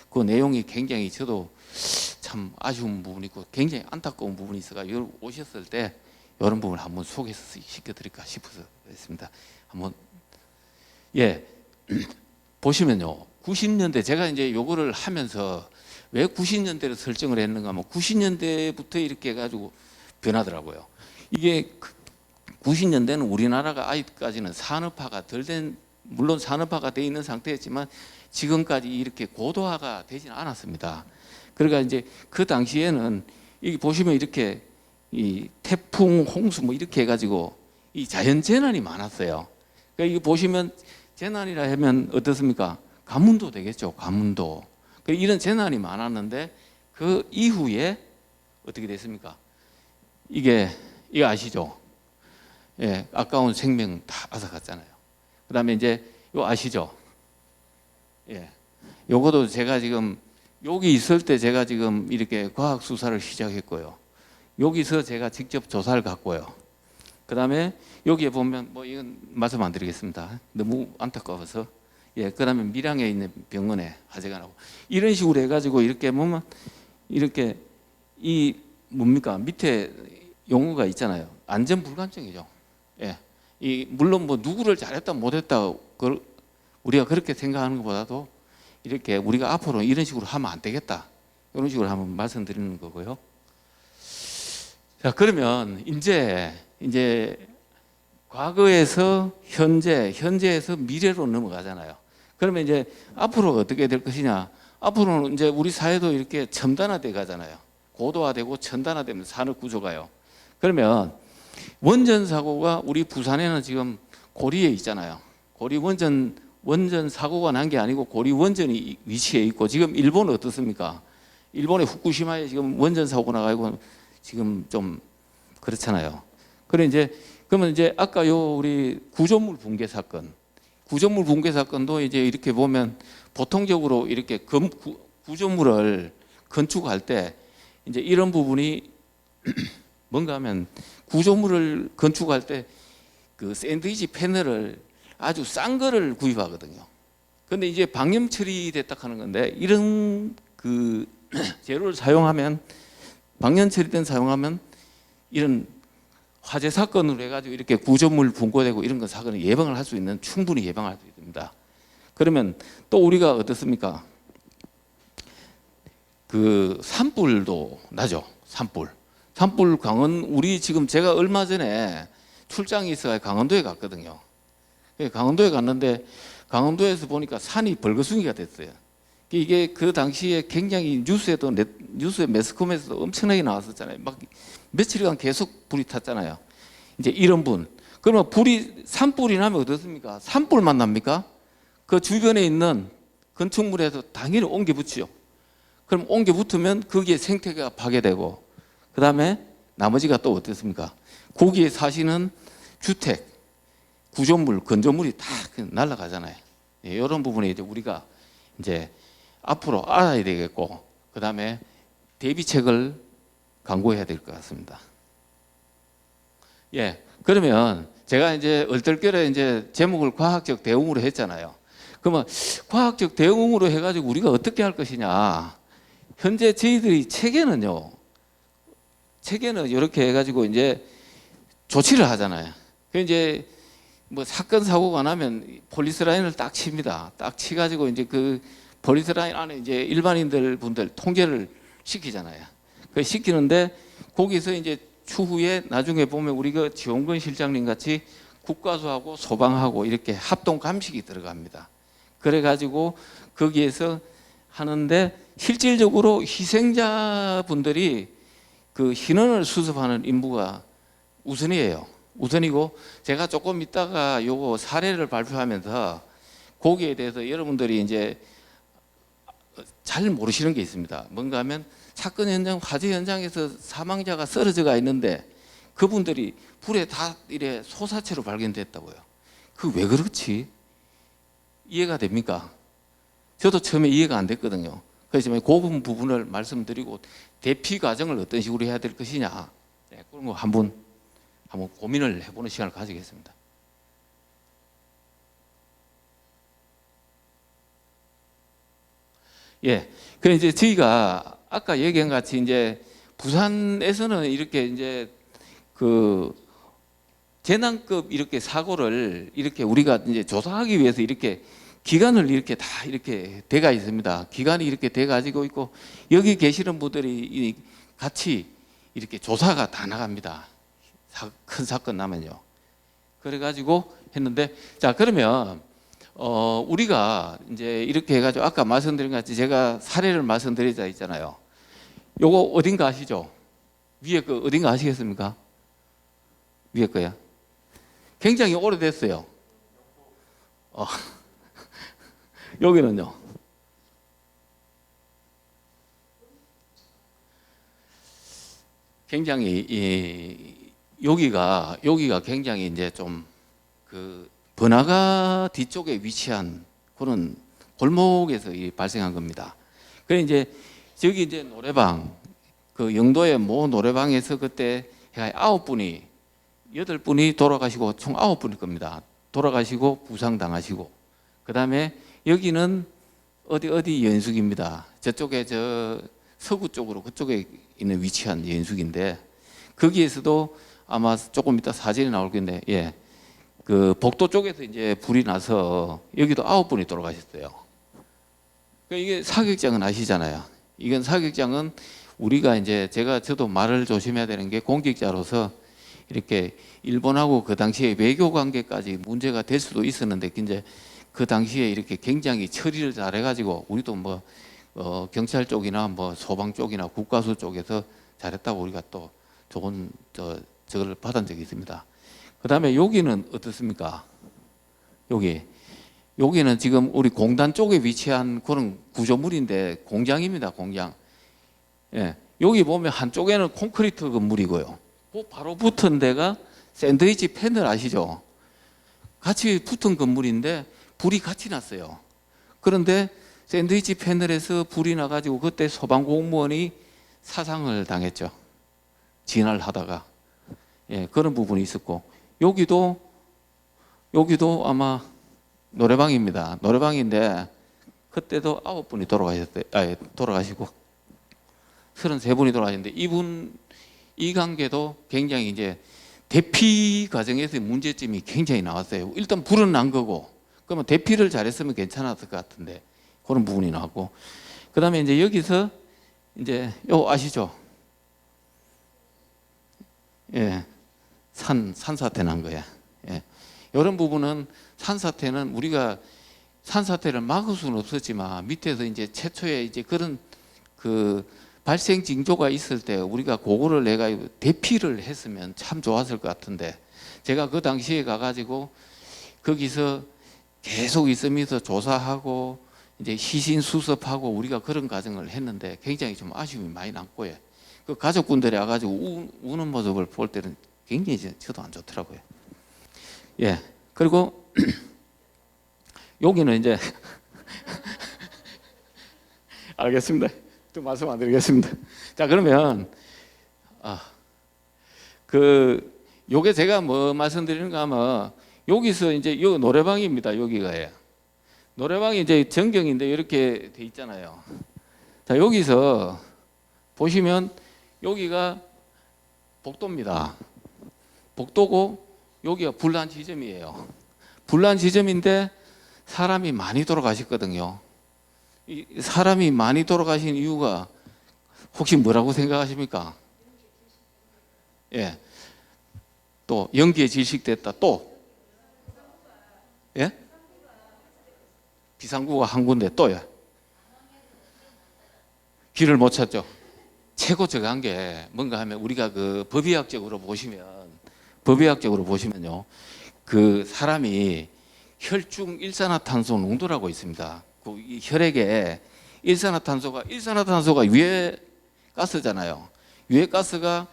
그 내용이 굉장히 저도 참 아쉬운 부분이 있고 굉장히 안타까운 부분이 있어가 오셨을 때 이런 부분을 한번 소개시켜드릴까 싶어서 했습니다. 한번 예 보시면요, 90년대 제가 이제 요거를 하면서 왜 90년대를 설정을 했는가 하면 90년대부터 이렇게 해가지고 변하더라고요. 이게 90년대는 우리나라가 아직까지는 산업화가 덜 된, 물론 산업화가 돼 있는 상태였지만 지금까지 이렇게 고도화가 되지는 않았습니다. 그러니까 이제 그 당시에는 여기 보시면 이렇게 이 태풍, 홍수 뭐 이렇게 해가지고 이 자연 재난이 많았어요. 그러니까 이거 보시면 재난이라 하면 어떻습니까? 가뭄도 되겠죠. 가뭄도. 이런 재난이 많았는데 그 이후에 어떻게 됐습니까? 이거 아시죠? 예, 아까운 생명 다 앗아갔잖아요. 그다음에 이제 요 아시죠? 예, 요거도 제가 지금 여기 있을 때 제가 지금 이렇게 과학 수사를 시작했고요. 여기서 제가 직접 조사를 갔고요. 그다음에 여기에 보면 뭐 이건 말씀 안 드리겠습니다. 너무 안타까워서. 예, 그다음에 밀양에 있는 병원에 화재가 나고 이런 식으로 해가지고 이렇게 보면 이렇게 이 뭡니까 밑에 용어가 있잖아요. 안전 불감증이죠. 예, 이 물론 뭐 누구를 잘했다 못했다 우리가 그렇게 생각하는 것보다도 이렇게 우리가 앞으로 이런 식으로 하면 안 되겠다 이런 식으로 한번 말씀드리는 거고요. 자, 그러면 이제 과거에서 현재에서 미래로 넘어가잖아요. 그러면 이제 앞으로 어떻게 될 것이냐? 앞으로는 이제 우리 사회도 이렇게 첨단화돼 가잖아요. 고도화되고 첨단화되면 산업 구조가요. 그러면 원전 사고가 우리 부산에는 지금 고리에 있잖아요. 고리 원전 사고가 난 게 아니고 고리 원전이 위치해 있고 지금 일본은 어떻습니까? 일본의 후쿠시마에 지금 원전 사고 나가지고 지금 좀 그렇잖아요. 그러면 이제 아까 우리 구조물 붕괴 사건도 이제 이렇게 보면 보통적으로 이렇게 구조물을 건축할 때 이제 이런 부분이 뭔가 하면 구조물을 건축할 때 그 샌드위치 패널을 아주 싼 거를 구입하거든요. 근데 이제 방염 처리됐다 하는 건데 이런 그 재료를 방염 처리된 사용하면 이런 화재 사건으로 해가지고 이렇게 구조물 분고되고 이런 거 사건을 예방을 할 수 있는 충분히 예방할 수 있습니다. 그러면 또 우리가 어떻습니까? 그 산불도 나죠. 산불 강원 우리 지금 제가 얼마 전에 출장이 있어서 강원도에 갔거든요. 강원도에 갔는데 강원도에서 보니까 산이 벌거숭이가 됐어요. 이게 그 당시에 굉장히 뉴스에 매스컴에서도 엄청나게 나왔었잖아요. 막 며칠간 계속 불이 탔잖아요. 이제 이런 분. 그러면 산불이 나면 어떻습니까? 산불만 납니까? 그 주변에 있는 건축물에서 당연히 옮겨 붙이죠. 그럼 옮겨 붙으면 거기에 생태계가 파괴되고, 그 다음에 나머지가 또 어떻습니까? 거기에 사시는 주택, 구조물, 건조물이 다 날아가잖아요. 예, 이런 부분에 이제 우리가 이제 앞으로 알아야 되겠고, 그 다음에 대비책을 강구해야 될 것 같습니다. 예, 그러면 제가 이제 얼떨결에 이제 제목을 과학적 대응으로 했잖아요. 그러면 과학적 대응으로 해가지고 우리가 어떻게 할 것이냐? 현재 저희들이 체계는 이렇게 해가지고 이제 조치를 하잖아요. 그 이제 뭐 사건 사고가 나면 폴리스 라인을 딱 칩니다. 딱 치가지고 이제 그 폴리스 라인 안에 이제 분들 통제를 시키잖아요. 그 시키는데 거기서 이제 추후에 나중에 보면 우리가 지원근 실장님 같이 국가수하고 소방하고 이렇게 합동 감식이 들어갑니다. 그래가지고 거기에서 하는데 실질적으로 희생자분들이 그 신원을 수습하는 임무가 우선이고 제가 조금 있다가 요거 사례를 발표하면서 거기에 대해서 여러분들이 이제 잘 모르시는 게 있습니다. 뭔가 하면 사건 현장, 화재 현장에서 사망자가 쓰러져가 있는데 그분들이 불에 다 이래 소사체로 발견됐다고요. 그 왜 그렇지? 이해가 됩니까? 저도 처음에 이해가 안 됐거든요. 그래서 그 부분을 말씀드리고 대피 과정을 어떤 식으로 해야 될 것이냐, 네, 그런 거 한번 고민을 해보는 시간을 가지겠습니다. 예, 그래 이제 저희가 아까 얘기한 같이 이제 부산에서는 이렇게 이제 그 재난급 이렇게 사고를 이렇게 우리가 이제 조사하기 위해서 이렇게 기관을 이렇게 다 이렇게 돼가 있습니다. 기관이 이렇게 돼 가지고 있고 여기 계시는 분들이 같이 이렇게 조사가 다 나갑니다. 큰 사건 나면요. 그래 가지고 했는데, 자 그러면 우리가 이제 이렇게 해가지고 아까 말씀드린 것 같이 제가 사례를 말씀드리자 있잖아요. 요거 어딘가 아시죠? 위에 거 어딘가 아시겠습니까? 위에 거야. 굉장히 오래됐어요. 여기는요. 굉장히 여기가 굉장히 이제 좀 그 번화가 뒤쪽에 위치한 그런 골목에서 발생한 겁니다. 그래 이제 저기 이제 노래방, 그 영도의 모 노래방에서 그때 9분이 8분이 돌아가시고 총 9분일 겁니다. 돌아가시고 부상당하시고, 그 다음에 여기는 어디 연숙입니다. 저쪽에 저 서구 쪽으로 그쪽에 있는 위치한 연숙인데 거기에서도 아마 조금 이따 사진이 나올 건데, 예, 그 복도 쪽에서 이제 불이 나서 여기도 9분이 돌아가셨어요. 이게 사격장은 아시잖아요. 이건 사격장은 우리가 이제 저도 말을 조심해야 되는 게 공직자로서 이렇게 일본하고 그 당시에 외교 관계까지 문제가 될 수도 있었는데 이제 그 당시에 이렇게 굉장히 처리를 잘 해가지고 우리도 뭐 경찰 쪽이나 뭐 소방 쪽이나 국가수 쪽에서 잘했다고 우리가 또 좋은 저걸 받은 적이 있습니다. 그 다음에 여기는 어떻습니까? 여기는 지금 우리 공단 쪽에 위치한 그런 구조물인데 공장입니다. 공장. 예, 여기 보면 한쪽에는 콘크리트 건물이고요. 그 바로 붙은 데가 샌드위치 패널 아시죠? 같이 붙은 건물인데 불이 같이 났어요. 그런데 샌드위치 패널에서 불이 나가지고 그때 소방 공무원이 사상을 당했죠. 진화를 하다가. 예, 그런 부분이 있었고, 여기도 아마 노래방입니다. 노래방인데 그때도 9분이 돌아가시고 33분이 돌아가셨는데 이 관계도 굉장히 이제 대피 과정에서 문제점이 굉장히 나왔어요. 일단 불은 난 거고, 그러면 대피를 잘했으면 괜찮았을 것 같은데 그런 부분이 나왔고, 그 다음에 이제 여기서 이제 요 아시죠? 예, 산사태 난 거야. 예. 이런 부분은 산사태는 우리가 산사태를 막을 수는 없었지만 밑에서 이제 최초에 이제 그런 그 발생 징조가 있을 때 우리가 그거를 내가 대피를 했으면 참 좋았을 것 같은데, 제가 그 당시에 가가지고 거기서 계속 있으면서 조사하고 이제 시신 수습하고 우리가 그런 과정을 했는데 굉장히 좀 아쉬움이 많이 남고요. 그 가족분들이 와가지고 우는 모습을 볼 때는 굉장히 저도 안 좋더라고요. 예, 그리고 여기는 이제 알겠습니다. 또 말씀 안 드리겠습니다. 자, 그러면 요게 제가 뭐 말씀드리는가 하면 여기서 이제 요 노래방입니다. 여기가 노래방이 이제 전경인데 이렇게 돼 있잖아요. 자, 여기서 보시면 여기가 복도입니다. 복도고 여기가 불난 지점이에요. 불난 지점인데 사람이 많이 돌아가셨거든요. 이 사람이 많이 돌아가신 이유가 혹시 뭐라고 생각하십니까? 예, 또 연기에 질식됐다. 또 예? 비상구가 한 군데 또요. 길을 못 찾죠. 최고 적은 게 뭔가 하면 우리가 그 법의학적으로 보시면요, 그 사람이 혈중 일산화탄소 농도라고 있습니다. 그 혈액에 일산화탄소가 유해 가스잖아요. 유해 가스가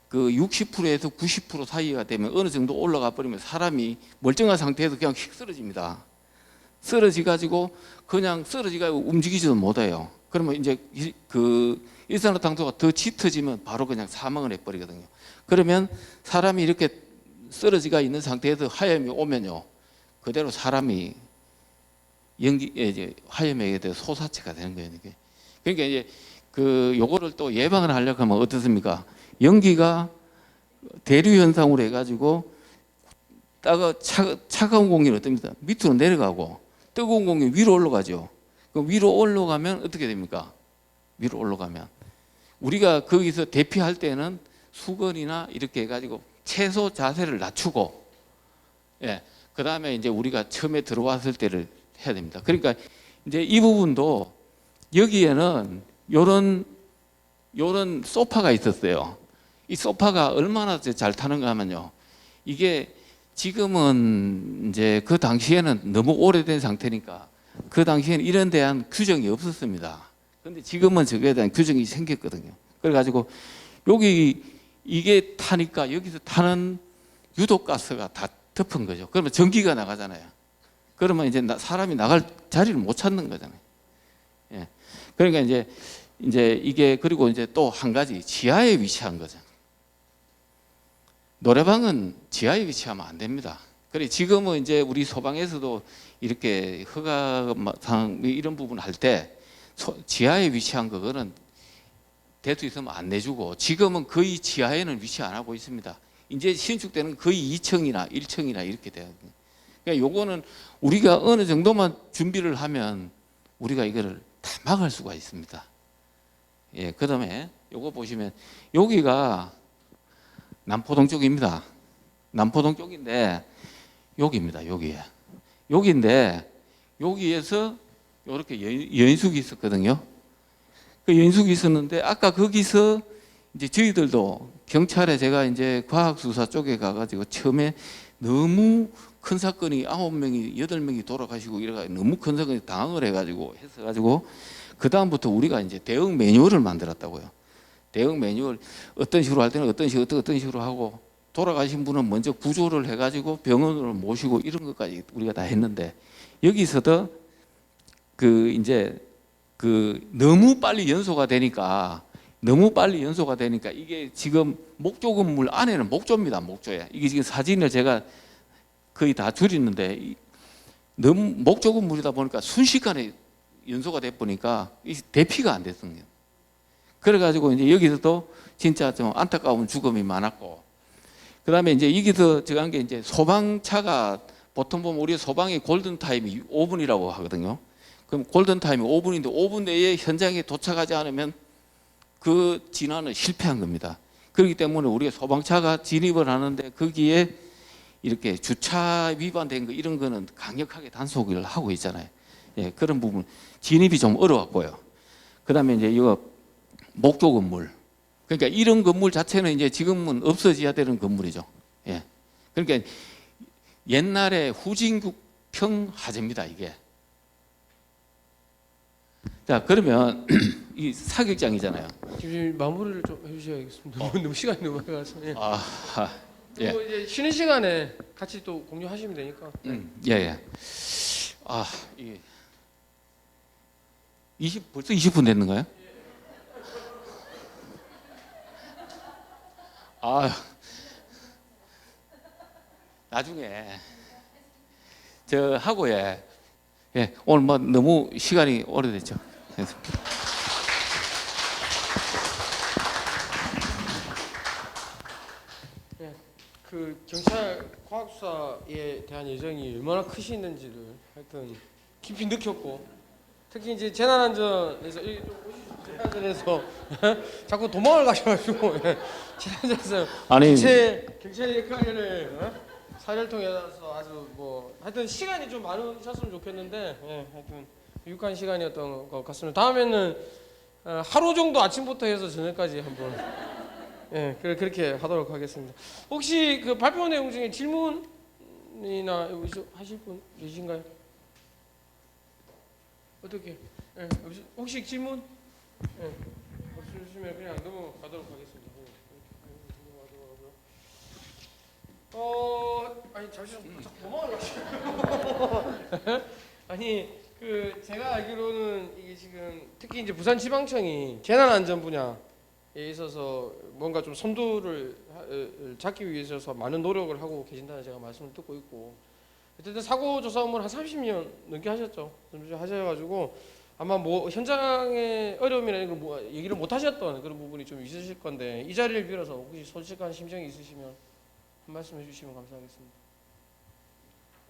그 60%에서 90% 사이가 되면 어느 정도 올라가 버리면 사람이 멀쩡한 상태에서 그냥 휙 쓰러집니다. 쓰러지 가지고 그냥 쓰러지가 움직이지도 못해요. 그러면 이제 그 일산화탄소가 더 짙어지면 바로 그냥 사망을 해버리거든요. 그러면 사람이 이렇게 쓰러지가 있는 상태에서 하염이 오면요, 그대로 사람이 이제 화염에 대해 소사체가 되는 거예요. 이게. 그러니까 이제 그 요거를 또 예방을 하려고 하면 어떻습니까? 연기가 대류 현상으로 해가지고 차가운 공기는 어떻습니까? 밑으로 내려가고 뜨거운 공기 위로 올라가죠. 그럼 위로 올라가면 어떻게 됩니까? 위로 올라가면 우리가 거기서 대피할 때는 수건이나 이렇게 해가지고 최소 자세를 낮추고, 예, 그 다음에 이제 우리가 처음에 들어왔을 때를 해야 됩니다. 그러니까 이제 이 부분도 여기에는 요런 소파가 있었어요. 이 소파가 얼마나 잘 타는가 하면요, 이게 지금은 이제 그 당시에는 너무 오래된 상태니까 그 당시에는 이런 대한 규정이 없었습니다. 근데 지금은 저거에 대한 규정이 생겼거든요. 그래가지고 여기 이게 타니까 여기서 타는 유독가스가 다 덮은 거죠. 그러면 전기가 나가잖아요. 그러면 이제 사람이 나갈 자리를 못 찾는 거잖아요. 예. 그러니까 이제 이게 그리고 이제 또 한 가지 지하에 위치한 거죠. 노래방은 지하에 위치하면 안 됩니다. 그래 지금은 이제 우리 소방에서도 이렇게 허가상 이런 부분 할 때 지하에 위치한 그거는 될 수 있으면 안 내주고, 지금은 거의 지하에는 위치 안 하고 있습니다. 이제 신축 때는 거의 2층이나 1층이나 이렇게 돼요. 그러니까 요거는 우리가 어느 정도만 준비를 하면 우리가 이거를 다 막을 수가 있습니다. 예, 그다음에 요거 보시면 여기가 남포동 쪽입니다. 남포동 쪽인데 여기입니다. 여기인데 여기에서 이렇게 연숙이 있었거든요. 그 연숙이 있었는데 아까 거기서 이제 저희들도 경찰에 제가 이제 과학수사 쪽에 가가지고 처음에 너무 큰 사건이 9명이 8명이 돌아가시고 이래가 너무 큰 사건이 당황을 해가지고 했어가지고 그 다음부터 우리가 이제 대응 매뉴얼을 만들었다고요. 대응 매뉴얼 어떤 식으로 할 때는 어떤 식으로 하고 돌아가신 분은 먼저 구조를 해가지고 병원으로 모시고 이런 것까지 우리가 다 했는데 여기서도 너무 빨리 연소가 되니까 이게 지금 목조 건물 안에는 목조입니다. 목조에 이게 지금 사진을 제가 거의 다 줄이는데 너무 목조 건물이다 보니까 순식간에 연소가 돼 보니까 대피가 안 됐습니다. 그래가지고 이제 여기서도 진짜 좀 안타까운 죽음이 많았고, 그 다음에 이제 여기서 제가 한 게 이제 소방차가 보통 보면 우리 소방의 골든 타임이 5분이라고 하거든요. 그럼 골든 타임이 5분인데 5분 내에 현장에 도착하지 않으면 그 진화는 실패한 겁니다. 그렇기 때문에 우리가 소방차가 진입을 하는데 거기에 이렇게 주차 위반된 거 이런 거는 강력하게 단속을 하고 있잖아요. 예, 그런 부분 진입이 좀 어려웠고요. 그다음에 이제 이거 목조 건물, 그러니까 이런 건물 자체는 이제 지금은 없어져야 되는 건물이죠. 예, 그러니까 옛날에 후진국평 화재입니다 이게. 자 그러면 이 사격장이잖아요. 지금 마무리를 좀 해주셔야겠습니다. 너무 시간이 너무 많이 가서. 예. 예. 또 이제 쉬는 시간에 같이 또 공유하시면 되니까. 예. 이게 벌써 20분 됐는가요? 나중에 저 하고에 예, 오늘 뭐 너무 시간이 오래됐죠. 그래서. 예, 그 경찰 과학수사에 대한 예정이 얼마나 크시는지를 하여튼 깊이 느꼈고, 특히 이제 재난안전에서 재난안전에서 자꾸 도망을 가셔가지고 재난안전에서 아니 경찰 역할을 사례를 통해서 아주 뭐 하여튼 시간이 좀 많으셨으면 좋겠는데, 예, 하여튼 유익한 시간이었던 것 같습니다. 다음에는 하루 정도 아침부터 해서 저녁까지 한번 예, 그렇게 하도록 하겠습니다. 혹시 그 발표 내용 중에 질문이나 하실 분 계신가요? 어떻게? 예, 혹시 질문? 예, 없으시면 그냥 넘어가도록 하겠습니다. 아니 잠시만 도망을 가시고 아니 그 제가 알기로는 이게 지금 특히 이제 부산지방청이 재난안전 분야에 있어서 뭔가 좀 선두를 잡기 위해서 많은 노력을 하고 계신다는 제가 말씀을 듣고 있고 어쨌든 사고 조사 업무를 한 30년 넘게 하셨죠. 하셔가지고 아마 뭐 현장의 어려움이나 이런 걸 뭐 얘기를 못 하셨던 그런 부분이 좀 있으실 건데 이 자리를 빌어서 혹시 솔직한 심정이 있으시면 한 말씀 해주시면 감사하겠습니다.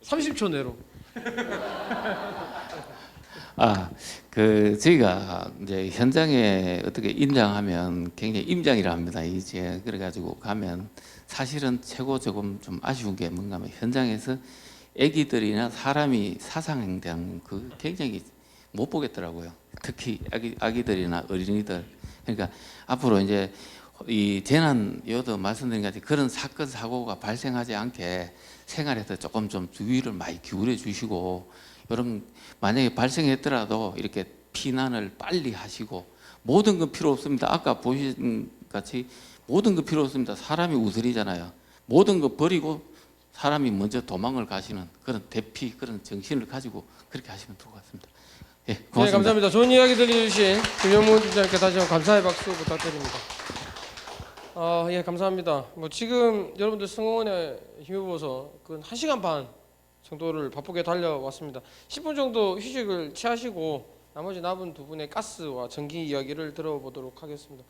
30초 내로. 저희가 이제 현장에 어떻게 임장하면 굉장히 임장이라 합니다. 이제 그래가지고 가면 사실은 최고 조금 좀 아쉬운 게 뭔가 하면 현장에서 아기들이나 사람이 사상행장 그 굉장히 못 보겠더라고요. 특히 아기들이나 어린이들. 그러니까 앞으로 이제 이 재난 여도 말씀드린 같이 그런 사건 사고가 발생하지 않게 생활에서 조금 좀 주의를 많이 기울여 주시고 이런 만약에 발생했더라도 이렇게 피난을 빨리 하시고 모든 건 필요 없습니다. 아까 보신 같이 모든 건 필요 없습니다. 사람이 우선이잖아요. 모든 거 버리고 사람이 먼저 도망을 가시는 그런 대피 그런 정신을 가지고 그렇게 하시면 될 것 같습니다. 예, 고맙습니다. 네, 감사합니다. 좋은 이야기 들려주신 김영문 팀장님께 다시 한번 감사의 박수 부탁드립니다. 예, 감사합니다. 뭐 지금 여러분들 승무원에 힘입어서 그 1시간 반 정도를 바쁘게 달려왔습니다. 10분 정도 휴식을 취하시고 나머지 남은 두 분의 가스와 전기 이야기를 들어보도록 하겠습니다.